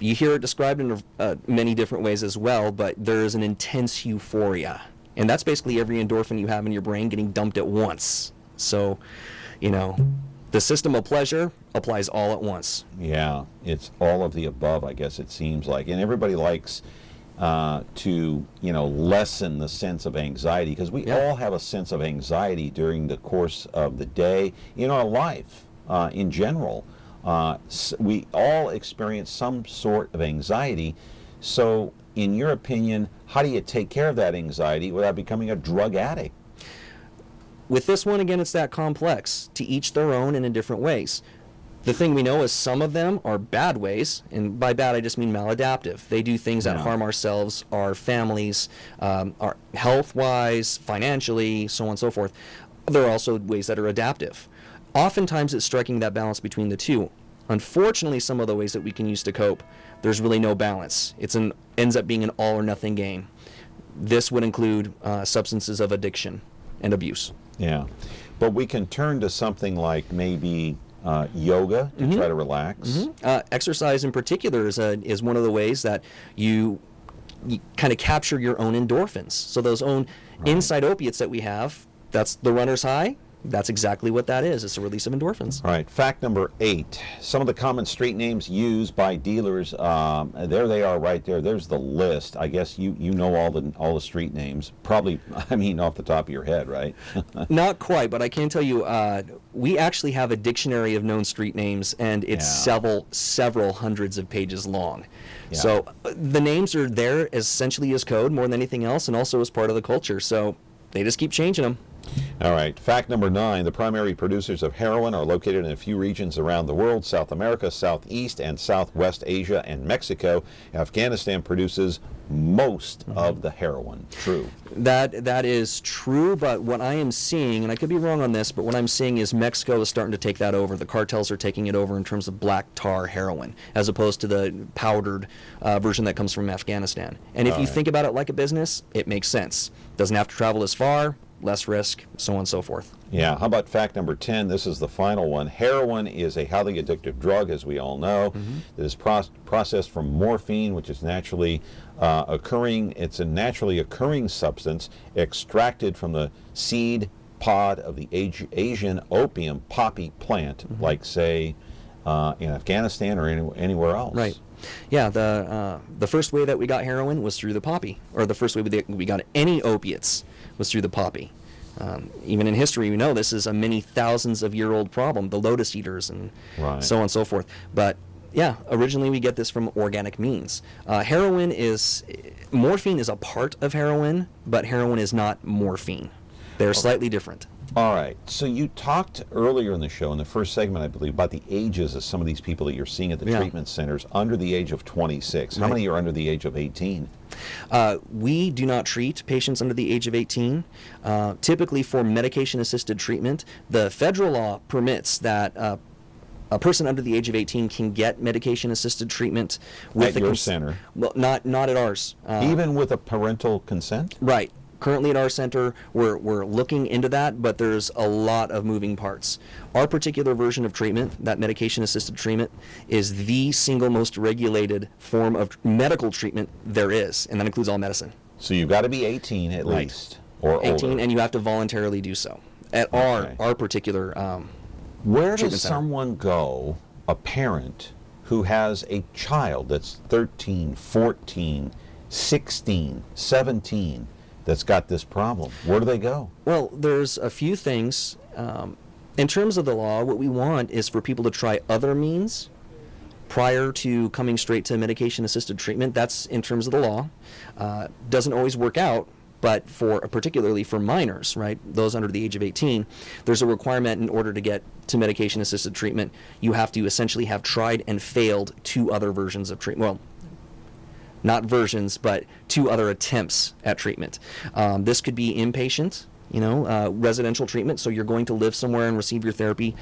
S1: you hear it described in many different ways as well, but there is an intense euphoria. And that's basically every endorphin you have in your brain getting dumped at once. So, the system of pleasure applies all at once.
S2: Yeah, it's all of the above, I guess it seems like. And everybody likes to, lessen the sense of anxiety, because we all have a sense of anxiety during the course of the day, in our life in general. We all experience some sort of anxiety. So, in your opinion, how do you take care of that anxiety without becoming a drug addict?
S1: With this one, again, it's that complex. To each their own and in different ways. The thing we know is some of them are bad ways, and by bad I just mean maladaptive. They do things that harm ourselves, our families, our health-wise, financially, so on and so forth. There are also ways that are adaptive. Oftentimes it's striking that balance between the two. Unfortunately, some of the ways that we can use to cope, there's really no balance. Ends up being an all or nothing game. This would include substances of addiction and abuse.
S2: Yeah, but we can turn to something like maybe yoga to try to relax.
S1: Exercise in particular is one of the ways that you kind of capture your own endorphins. So those own inside opiates that we have, that's the runner's high. That's exactly what that is. It's a release of endorphins.
S2: All right. Fact number 8. Some of the common street names used by dealers. There they are right there. There's the list. I guess you know all the street names. Probably, off the top of your head, right?
S1: Not quite, but I can tell you we actually have a dictionary of known street names, and it's several hundreds of pages long. Yeah. So the names are there essentially as code more than anything else, and also as part of the culture. So they just keep changing them.
S2: All right. Fact number 9. The primary producers of heroin are located in a few regions around the world: South America, Southeast and Southwest Asia, and Mexico. Afghanistan produces most of the heroin. True.
S1: That is true, but what I am seeing, and I could be wrong on this, but what I'm seeing is Mexico is starting to take that over. The cartels are taking it over in terms of black tar heroin, as opposed to the powdered version that comes from Afghanistan. And if you think about it like a business, it makes sense. Doesn't have to travel as far, less risk, so on and so forth.
S2: Yeah. How about fact number 10? This is the final one. Heroin is a highly addictive drug, as we all know. It is processed from morphine, which is naturally occurring. It's a naturally occurring substance extracted from the seed pod of the Asian opium poppy plant, like, say, in Afghanistan or anywhere else.
S1: Right. Yeah, the first way that we got heroin was through the poppy, or the first way we got any opiates was through the poppy. Even in history, we know this is a many thousands of year old problem, the lotus eaters and so on and so forth. But yeah, originally we get this from organic means. Morphine is a part of heroin, but heroin is not morphine. They're slightly different.
S2: All right. So you talked earlier in the show, in the first segment, I believe, about the ages of some of these people that you're seeing at the treatment centers under the age of 26. How many are under the age of 18?
S1: We do not treat patients under the age of 18. Typically for medication-assisted treatment, the federal law permits that a person under the age of 18 can get medication-assisted treatment with
S2: at your center.
S1: Well, not at ours.
S2: Even with a parental consent?
S1: Right. Currently at our center, we're looking into that, but there's a lot of moving parts. Our particular version of treatment, that medication-assisted treatment, is the single most regulated form of medical treatment there is, and that includes all medicine.
S2: So you've got to be 18 at least, or
S1: 18,
S2: older.
S1: And you have to voluntarily do so at our particular
S2: Where does someone go, a parent who has a child that's 13, 14, 16, 17, that's got this problem? Where do they go?
S1: Well, there's a few things. In terms of the law, what we want is for people to try other means prior to coming straight to medication-assisted treatment. That's in terms of the law. Doesn't always work out, but particularly for minors, right, those under the age of 18, there's a requirement in order to get to medication-assisted treatment. You have to essentially have tried and failed 2 other versions of treatment. Well, not versions, but 2 other attempts at treatment. This could be inpatient, residential treatment, so you're going to live somewhere and receive your therapy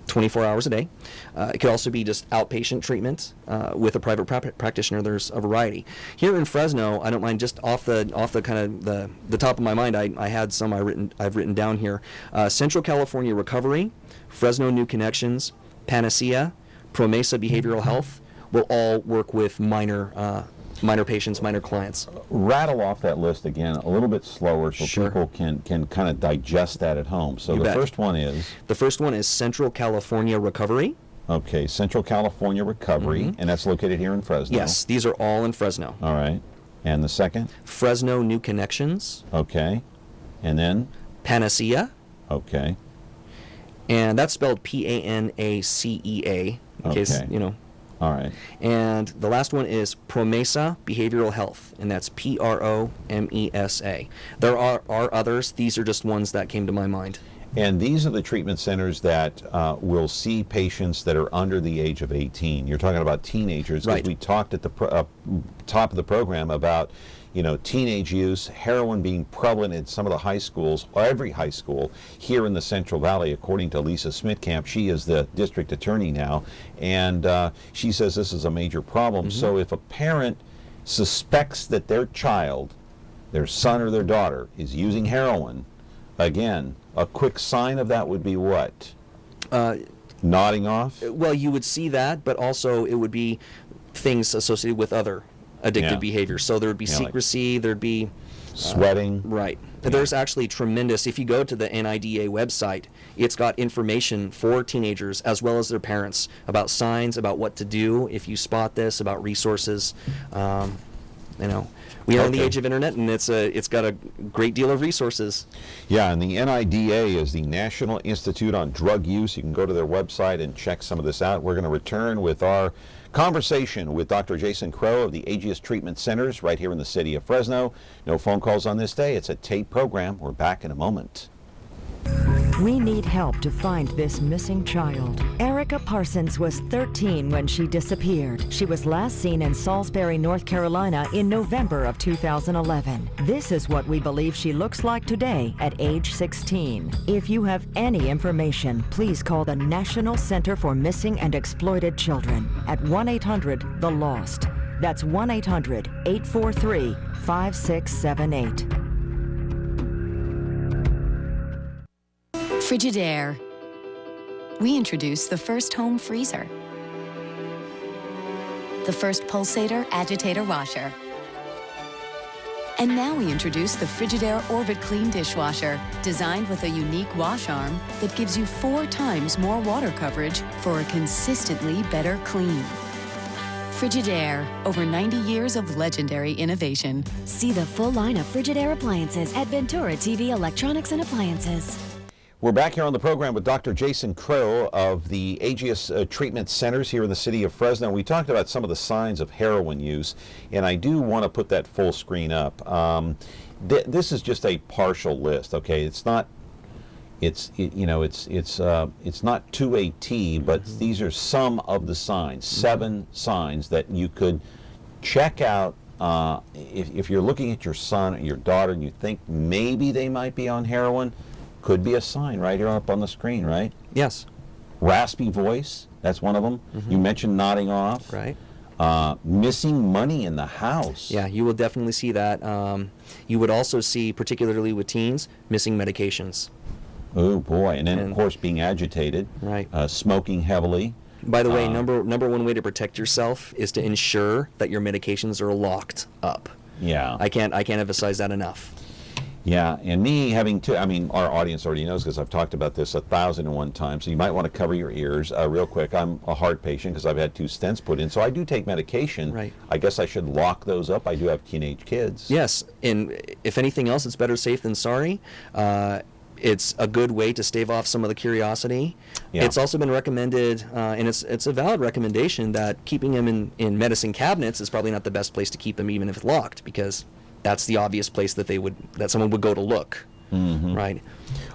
S1: 24 hours a day. It could also be just outpatient treatment with a private practitioner. There's a variety. Here in Fresno, I don't mind, just off the kind of the top of my mind, I had some I've written down here. Central California Recovery, Fresno New Connections, Panacea, Promesa Behavioral Health will all work with minor patients, minor clients.
S2: Rattle off that list again a little bit slower so
S1: Sure.
S2: people can kind of digest that at home. So
S1: You
S2: the
S1: bet.
S2: first one is?
S1: The first one is Central California Recovery.
S2: Okay, Central California Recovery, and that's located here in Fresno.
S1: Yes, these are all in Fresno.
S2: All right. And the second?
S1: Fresno New Connections.
S2: Okay. And then?
S1: Panacea.
S2: Okay.
S1: And that's spelled Panacea, in case,
S2: Okay. All right.
S1: And the last one is Promesa Behavioral Health, and that's Promesa. There are others. These are just ones that came to my mind.
S2: And these are the treatment centers that will see patients that are under the age of 18. You're talking about teenagers, because
S1: Right.
S2: we talked at the top of the program about, teenage use, heroin being prevalent in some of the high schools, or every high school here in the Central Valley, according to Lisa Smitkamp. She is the district attorney now, and she says this is a major problem. So if a parent suspects that their child, their son or their daughter, is using heroin, again, a quick sign of that would be what? Nodding off?
S1: Well, you would see that, but also it would be things associated with other addictive behavior. So there would be
S2: Yeah, like
S1: secrecy, there'd be
S2: sweating.
S1: Right. There's actually tremendous, if you go to the NIDA website, it's got information for teenagers as well as their parents about signs, about what to do if you spot this, about resources. We are in the age of internet, and it's got a great deal of resources.
S2: Yeah, and the NIDA is the National Institute on Drug Use. You can go to their website and check some of this out. We're going to return with our conversation with Dr. Jason Crow of the Ageist Treatment Centers right here in the city of Fresno. No phone calls on this day. It's a tape program. We're back in a moment.
S15: We need help to find this missing child. Erica Parsons was 13 when she disappeared. She was last seen in Salisbury, North Carolina in November of 2011. This is what we believe she looks like today at age 16. If you have any information, please call the National Center for Missing and Exploited Children at 1-800-THE-LOST. That's 1-800-843-5678.
S17: Frigidaire. We introduced the first home freezer, the first pulsator agitator washer, and now we introduce the Frigidaire Orbit Clean dishwasher, designed with a unique wash arm that gives you 4 times more water coverage for a consistently better clean. Frigidaire, over 90 years of legendary innovation.
S18: See the full line of Frigidaire appliances at Ventura TV Electronics and Appliances.
S2: We're back here on the program with Dr. Jason Crow of the Ageist Treatment Centers here in the city of Fresno. We talked about some of the signs of heroin use, and I do want to put that full screen up. This is just a partial list, okay? It's not, it's not to a T, but these are some of the signs, 7 signs that you could check out. If you're looking at your son or your daughter and you think maybe they might be on heroin, could be a sign right here up on the screen, right?
S1: Yes.
S2: Raspy voice, that's one of them. You mentioned nodding off.
S1: Right.
S2: Missing money in the house.
S1: Yeah, you will definitely see that. You would also see, particularly with teens, missing medications.
S2: Oh boy, and then of course being agitated.
S1: Right.
S2: Smoking heavily.
S1: By the way, number one way to protect yourself is to ensure that your medications are locked up.
S2: Yeah.
S1: I can't emphasize that enough.
S2: Yeah, and me having to, our audience already knows because I've talked about this 1,001 times, so you might want to cover your ears real quick. I'm a heart patient because I've had 2 stents put in, so I do take medication.
S1: Right.
S2: I guess I should lock those up. I do have teenage kids.
S1: Yes, and if anything else, it's better safe than sorry. It's a good way to stave off some of the curiosity.
S2: Yeah.
S1: It's also been recommended, and it's a valid recommendation, that keeping them in medicine cabinets is probably not the best place to keep them, even if it's locked, because that's the obvious place that someone would go to look. Right.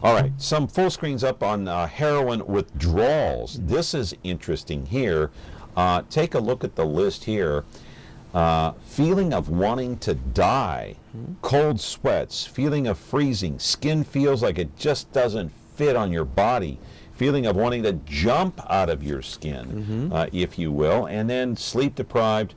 S2: All right, some full screens up on heroin withdrawals. This is interesting here. Take a look at the list here. feeling of wanting to die, cold sweats, feeling of freezing, skin feels like it just doesn't fit on your body, feeling of wanting to jump out of your skin, if you will, and then sleep deprived,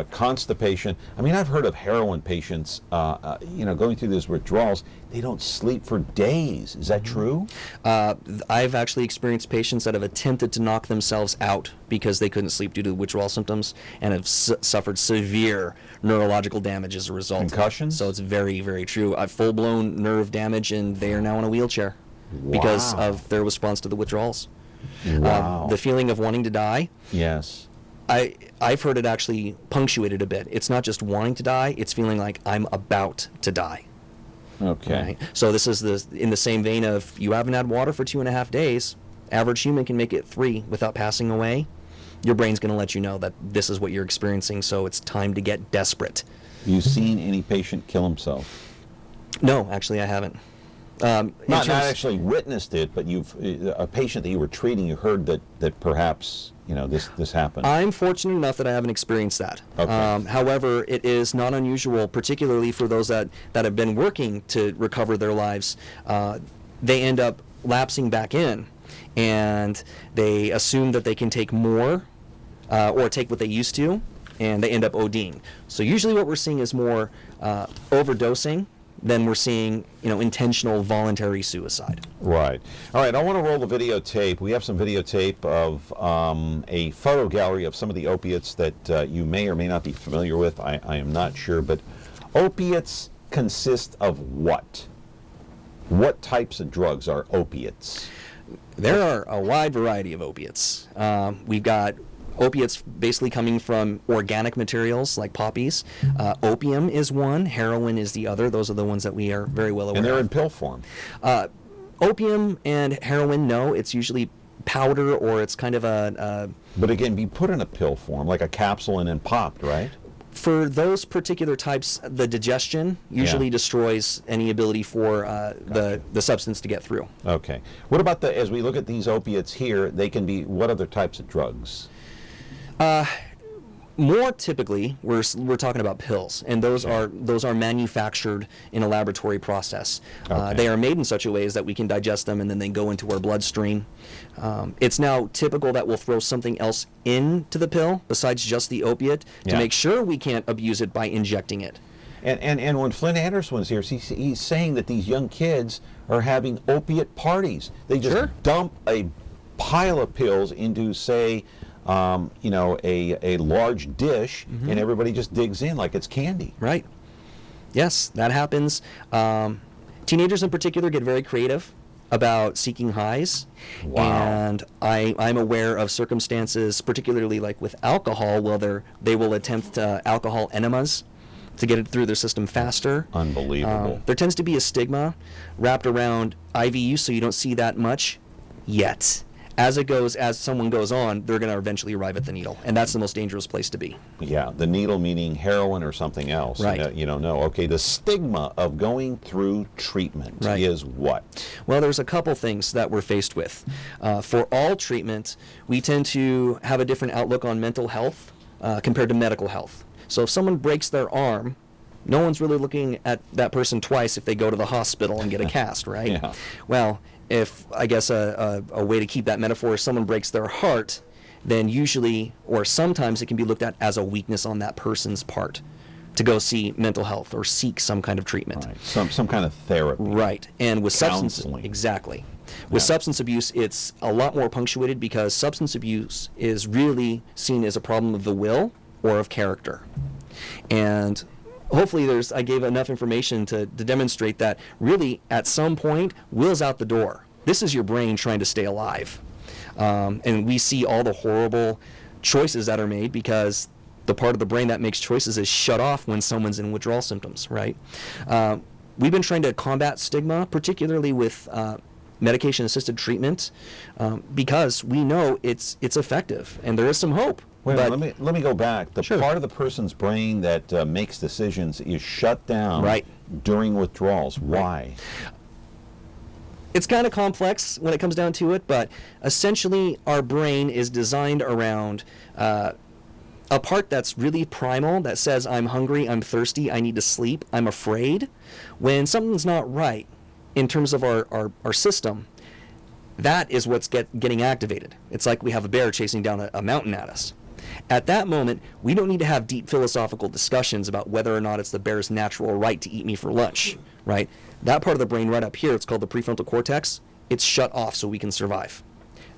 S2: constipation. I mean, I've heard of heroin patients, going through these withdrawals. They don't sleep for days. Is that true?
S1: I've actually experienced patients that have attempted to knock themselves out because they couldn't sleep due to withdrawal symptoms and have suffered severe neurological damage as a result.
S2: Concussions?
S1: So it's very, very true. Full-blown nerve damage, and they are now in a wheelchair because of their response to the withdrawals.
S2: Wow.
S1: The feeling of wanting to die.
S2: Yes.
S1: I've heard it actually punctuated a bit. It's not just wanting to die, it's feeling like I'm about to die.
S2: Okay.
S1: Right? So this is in the same vein of, you haven't had water for 2.5 days. Average human can make it 3 without passing away. Your brain's going to let you know that this is what you're experiencing, so it's time to get desperate.
S2: You seen any patient kill himself?
S1: No, actually I haven't.
S2: Not actually witnessed it, but a patient that you were treating, you heard that perhaps this happened.
S1: I'm fortunate enough that I haven't experienced that.
S2: Okay.
S1: However, it is not unusual, particularly for those that have been working to recover their lives. They end up lapsing back in, and they assume that they can take more or take what they used to, and they end up ODing. So usually what we're seeing is more overdosing than we're seeing, intentional voluntary suicide.
S2: Right. All right, I want to roll the videotape. We have some videotape of a photo gallery of some of the opiates that you may or may not be familiar with. I am not sure, but opiates consist of what? What types of drugs are opiates?
S1: There are a wide variety of opiates. We've got opiates basically coming from organic materials like poppies. Opium is one, heroin is the other. Those are the ones that we are very well aware of.
S2: And they're in pill form.
S1: Opium and heroin, no, it's usually powder, or it's kind of
S2: But it can be put in a pill form, like a capsule and then popped, right?
S1: For those particular types, the digestion usually destroys any ability for the substance to get through.
S2: Okay. What about as we look at these opiates here, they can be what other types of drugs?
S1: More typically, we're talking about pills, and those are manufactured in a laboratory process.
S2: Okay.
S1: They are made in such a way as that we can digest them, and then they go into our bloodstream. It's now typical that we'll throw something else into the pill besides just the opiate to make sure we can't abuse it by injecting it.
S2: And when Flynn Anderson was here, he's saying that these young kids are having opiate parties. They just dump a pile of pills into, say, a large dish, and everybody just digs in like it's candy.
S1: Right. Yes, that happens. Teenagers in particular get very creative about seeking highs.
S2: Wow.
S1: And I'm aware of circumstances, particularly like with alcohol, where they will attempt alcohol enemas to get it through their system faster.
S2: Unbelievable.
S1: There tends to be a stigma wrapped around IV use, so you don't see that much yet. As someone goes on, they're going to eventually arrive at the needle, and that's the most dangerous place to be.
S2: Yeah, the needle meaning heroin or something else.
S1: Right.
S2: You don't know. Okay, the stigma of going through treatment is what?
S1: Well, there's a couple things that we're faced with. For all treatment, we tend to have a different outlook on mental health compared to medical health. So if someone breaks their arm, no one's really looking at that person twice if they go to the hospital and get a cast, right?
S2: Yeah.
S1: Well, if I guess a way to keep that metaphor, if someone breaks their heart, then usually or sometimes it can be looked at as a weakness on that person's part to go see mental health or seek some kind of treatment.
S2: Right. Some kind of therapy.
S1: Right. And with
S2: counseling.
S1: Exactly. With substance abuse, it's a lot more punctuated because substance abuse is really seen as a problem of the will or of character. And hopefully I gave enough information to demonstrate that really at some point, will's out the door. This is your brain trying to stay alive. And we see all the horrible choices that are made because the part of the brain that makes choices is shut off when someone's in withdrawal symptoms, right? We've been trying to combat stigma, particularly with medication-assisted treatment, because we know it's effective and there is some hope.
S2: Wait, let me go back. The part of the person's brain that makes decisions is shut down during withdrawals. Why?
S1: It's kind of complex when it comes down to it, but essentially our brain is designed around a part that's really primal that says I'm hungry, I'm thirsty, I need to sleep, I'm afraid, when something's not right in terms of our system, that is what's getting activated. It's like we have a bear chasing down a mountain at us. At that moment, we don't need to have deep philosophical discussions about whether or not it's the bear's natural right to eat me for lunch, right? That part of the brain right up here, it's called the prefrontal cortex, it's shut off so we can survive.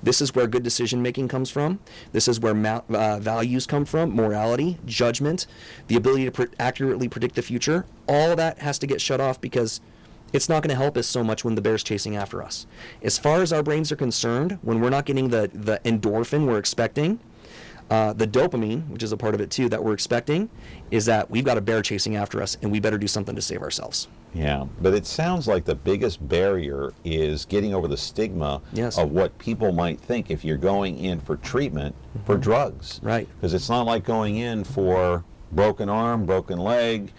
S1: This is where good decision making comes from. This is where values come from, morality, judgment, the ability to accurately predict the future. All that has to get shut off because it's not going to help us so much when the bear's chasing after us. As far as our brains are concerned, when we're not getting the endorphin we're expecting, the dopamine, which is a part of it too, that we're expecting, is that we've got a bear chasing after us and we better do something to save ourselves.
S2: Yeah, but it sounds like the biggest barrier is getting over the stigma of what people might think if you're going in for treatment for drugs.
S1: Right.
S2: Because it's not like going in for broken arm, broken leg,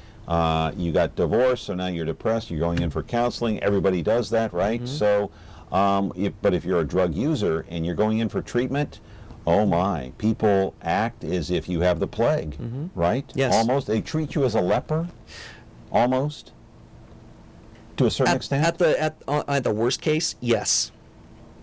S2: you got divorced, so now you're depressed, you're going in for counseling. Everybody does that, right? So, but if you're a drug user and you're going in for treatment, oh my, people act as if you have the plague, right?
S1: Yes.
S2: Almost. They treat you as a leper, almost, to a certain extent.
S1: At the worst case, yes.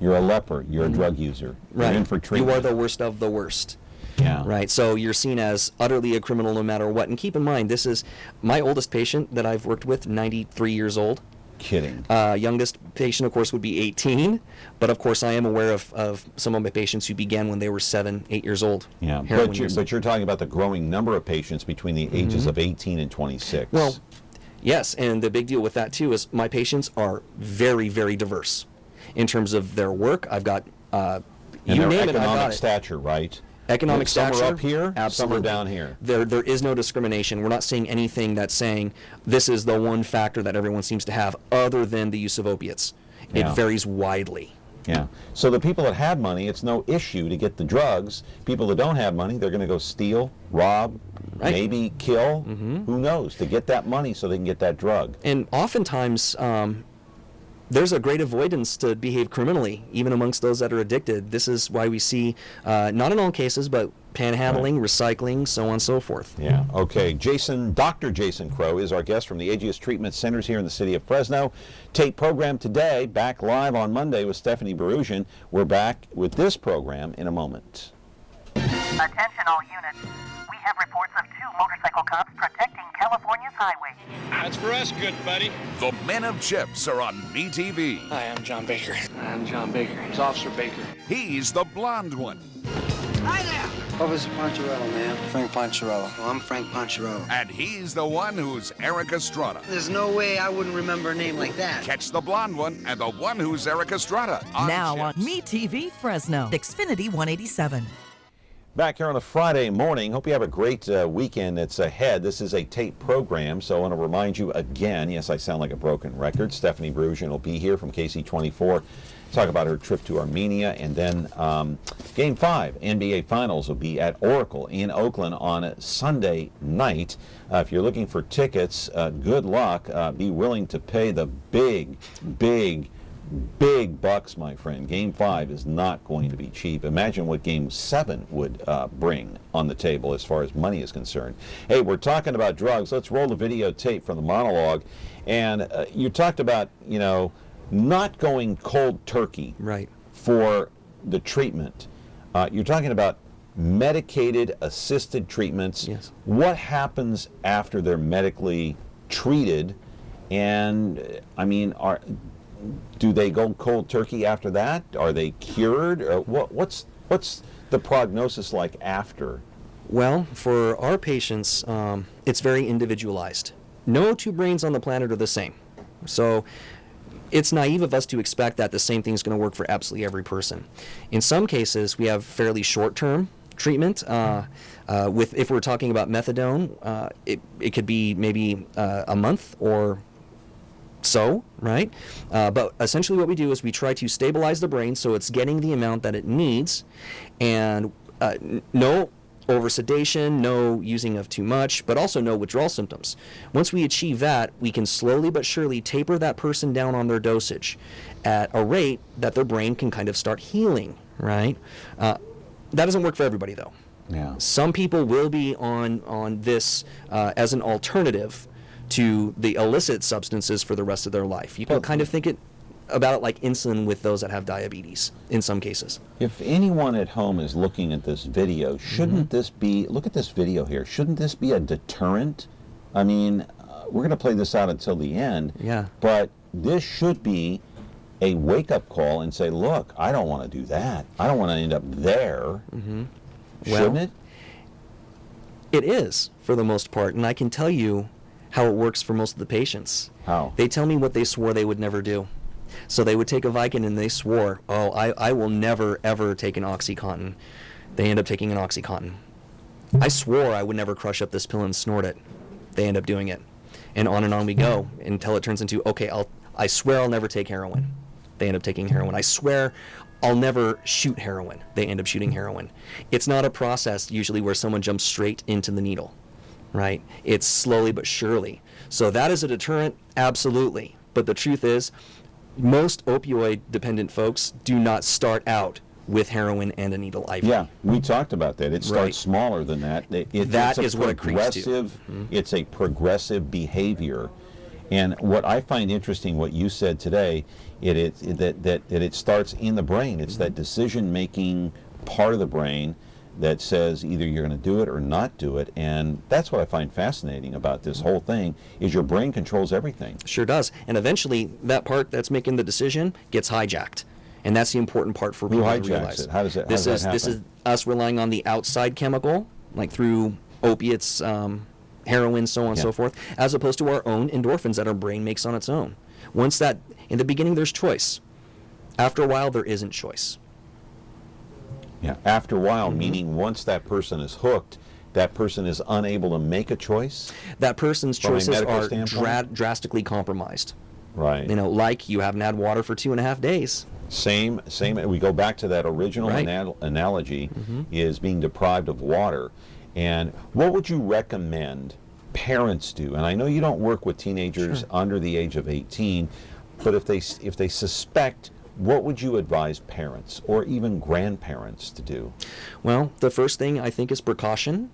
S2: You're a leper. You're a drug user.
S1: Right.
S2: You're in for treatment.
S1: You are the worst of the worst.
S2: Yeah.
S1: Right. So you're seen as utterly a criminal no matter what. And keep in mind, this is my oldest patient that I've worked with, 93 years old.
S2: Kidding.
S1: Youngest patient, of course, would be 18. But, of course, I am aware of some of my patients who began when they were 7, 8 years old.
S2: Yeah, but you're talking about the growing number of patients between the ages of 18 and 26.
S1: Well, yes, and the big deal with that, too, is my patients are very, very diverse in terms of their work. I've got, you name it, I've got it.
S2: Economic stature, right?
S1: Economic stature.
S2: Some are up here,
S1: absolutely.
S2: some are down here.
S1: There is no discrimination. We're not seeing anything that's saying this is the one factor that everyone seems to have other than the use of opiates. It varies widely.
S2: Yeah. So the people that have money, it's no issue to get the drugs. People that don't have money, they're going to go steal, rob, maybe kill. Who knows? To get that money so they can get that drug.
S1: And oftentimes, there's a great avoidance to behave criminally, even amongst those that are addicted. This is why we see, not in all cases, but panhandling, recycling, so on and so forth.
S2: Yeah, okay. Dr. Jason Crow is our guest from the AGS Treatment Centers here in the city of Fresno. Tape program today, back live on Monday with Stephanie Berusian. We're back with this program in a moment.
S21: Attention all units. We have reports of 2 motorcycle cops protecting California's highways.
S3: That's for us, good buddy.
S11: The Men of Chips are on MeTV.
S3: Hi, I'm John Baker. I'm John Baker. He's Officer Baker.
S11: He's the blonde one.
S3: Hi there.
S4: Officer Poncherello, man. Frank Poncherello.
S3: Well, I'm Frank Poncherello.
S11: And he's the one who's Eric Estrada.
S3: There's no way I wouldn't remember a name like that.
S11: Catch the blonde one and the one who's Eric Estrada on
S13: Now
S11: Chips.
S13: on MeTV Fresno, Xfinity 187.
S2: Back here on a Friday morning. Hope you have a great weekend that's ahead. This is a tape program, so I want to remind you again, yes, I sound like a broken record. Stephanie Berusian will be here from KC24. Talk about her trip to Armenia, and then Game 5, NBA Finals, will be at Oracle in Oakland on Sunday night. If you're looking for tickets, good luck. Be willing to pay the big bucks, my friend. Game 5 is not going to be cheap. Imagine what Game 7 would bring on the table as far as money is concerned. Hey, we're talking about drugs. Let's roll the videotape from the monologue. And you talked about, not going cold turkey for the treatment. You're talking about medicated assisted treatments.
S1: Yes.
S2: What happens after they're medically treated? And do they go cold turkey after that? Are they cured? Or what's the prognosis like after?
S1: Well, for our patients, it's very individualized. No 2 brains on the planet are the same. So it's naive of us to expect that the same thing is going to work for absolutely every person. In some cases, we have fairly short-term treatment. If we're talking about methadone, it could be maybe a month or so, right? But essentially what we do is we try to stabilize the brain so it's getting the amount that it needs, and no over-sedation, no using of too much, but also no withdrawal symptoms. Once we achieve that, we can slowly but surely taper that person down on their dosage at a rate that their brain can kind of start healing, right? That doesn't work for everybody, though.
S2: Yeah.
S1: Some people will be on this as an alternative to the illicit substances for the rest of their life. You can kind of think about it like insulin with those that have diabetes in some cases.
S2: If anyone at home is looking at this video, shouldn't this be, look at this video here, shouldn't this be a deterrent? I mean, we're going to play this out until the end, but this should be a wake-up call and say, look, I don't want to do that. I don't want to end up there. Shouldn't it?
S1: It is, for the most part, and I can tell you how it works for most of the patients.
S2: How?
S1: They tell me what they swore they would never do. So they would take a Vicodin and they swore, oh, I will never, ever take an OxyContin. They end up taking an OxyContin. I swore I would never crush up this pill and snort it. They end up doing it. And on we go until it turns into, okay, I swear I'll never take heroin. They end up taking heroin. I swear I'll never shoot heroin. They end up shooting heroin. It's not a process usually where someone jumps straight into the needle, right? It's slowly but surely. So that is a deterrent, absolutely. But the truth is, most opioid-dependent folks do not start out with heroin and a needle IV.
S2: Yeah, we talked about that. It starts smaller than that.
S1: That is what it creeps to.
S2: It's a progressive behavior. And what I find interesting, what you said today, that it starts in the brain. It's that decision-making part of the brain that says either you're going to do it or not do it. And that's what I find fascinating about this whole thing, is your brain controls everything.
S1: Sure does. And eventually, that part that's making the decision gets hijacked. And that's the important part for people to realize.
S2: It? How does that
S1: This is us relying on the outside chemical, like through opiates, heroin, so on and so forth, as opposed to our own endorphins that our brain makes on its own. Once that, in the beginning, there's choice. After a while, there isn't choice.
S2: Yeah, after a while, meaning once that person is hooked, that person is unable to make a choice?
S1: That person's choices are drastically compromised.
S2: Right.
S1: You know, like you haven't had water for 2.5 days.
S2: Same. We go back to that original analogy, is being deprived of water. And what would you recommend parents do? And I know you don't work with teenagers under the age of 18, but if they suspect, what would you advise parents or even grandparents to do?
S1: Well, the first thing I think is precaution,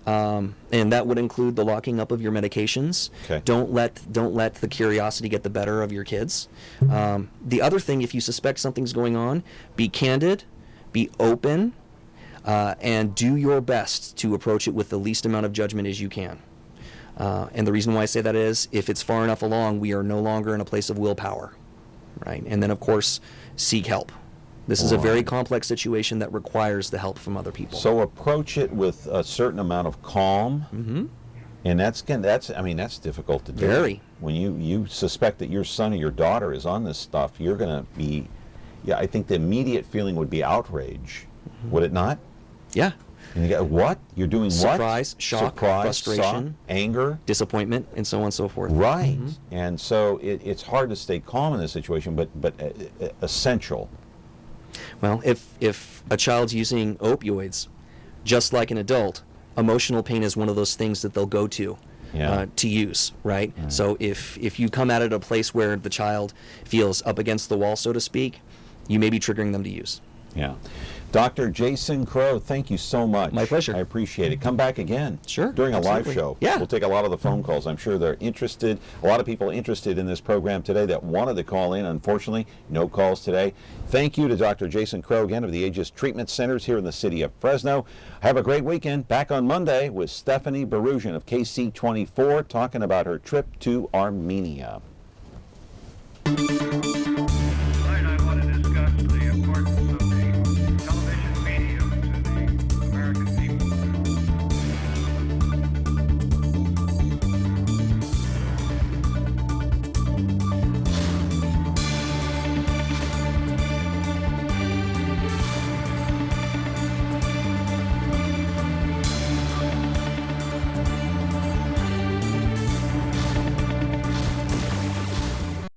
S1: and that would include the locking up of your medications.
S2: Okay.
S1: Don't let the curiosity get the better of your kids. The other thing, if you suspect something's going on, be candid, be open, and do your best to approach it with the least amount of judgment as you can. And the reason why I say that is, if it's far enough along, we are no longer in a place of willpower. Right, and then of course seek help. This is a very complex situation that requires the help from other people.
S2: So approach it with a certain amount of calm, and that's difficult to do.
S1: Very.
S2: When you suspect that your son or your daughter is on this stuff, you're going to be, I think the immediate feeling would be outrage, would it not?
S1: Yeah.
S2: And you go, what? You're doing
S1: Surprise,
S2: what?
S1: shock, frustration,
S2: shock, anger,
S1: disappointment, and so on and so forth.
S2: Right. And so it's hard to stay calm in this situation, but essential.
S1: Well, if a child's using opioids, just like an adult, emotional pain is one of those things that they'll go to use, right? So if you come at it at a place where the child feels up against the wall, so to speak, you may be triggering them to use.
S2: Yeah. Dr. Jason Crow, thank you so much.
S1: My pleasure.
S2: I appreciate it. Come back again.
S1: Sure.
S2: During a
S1: absolutely.
S2: live show.
S1: Yeah.
S2: We'll take a lot of the phone calls. I'm sure they're interested. A lot of people interested in this program today that wanted to call in. Unfortunately, no calls today. Thank you to Dr. Jason Crow again of the Aegis Treatment Centers here in the city of Fresno. Have a great weekend. Back on Monday with Stephanie Barusian of KC24 talking about her trip to Armenia.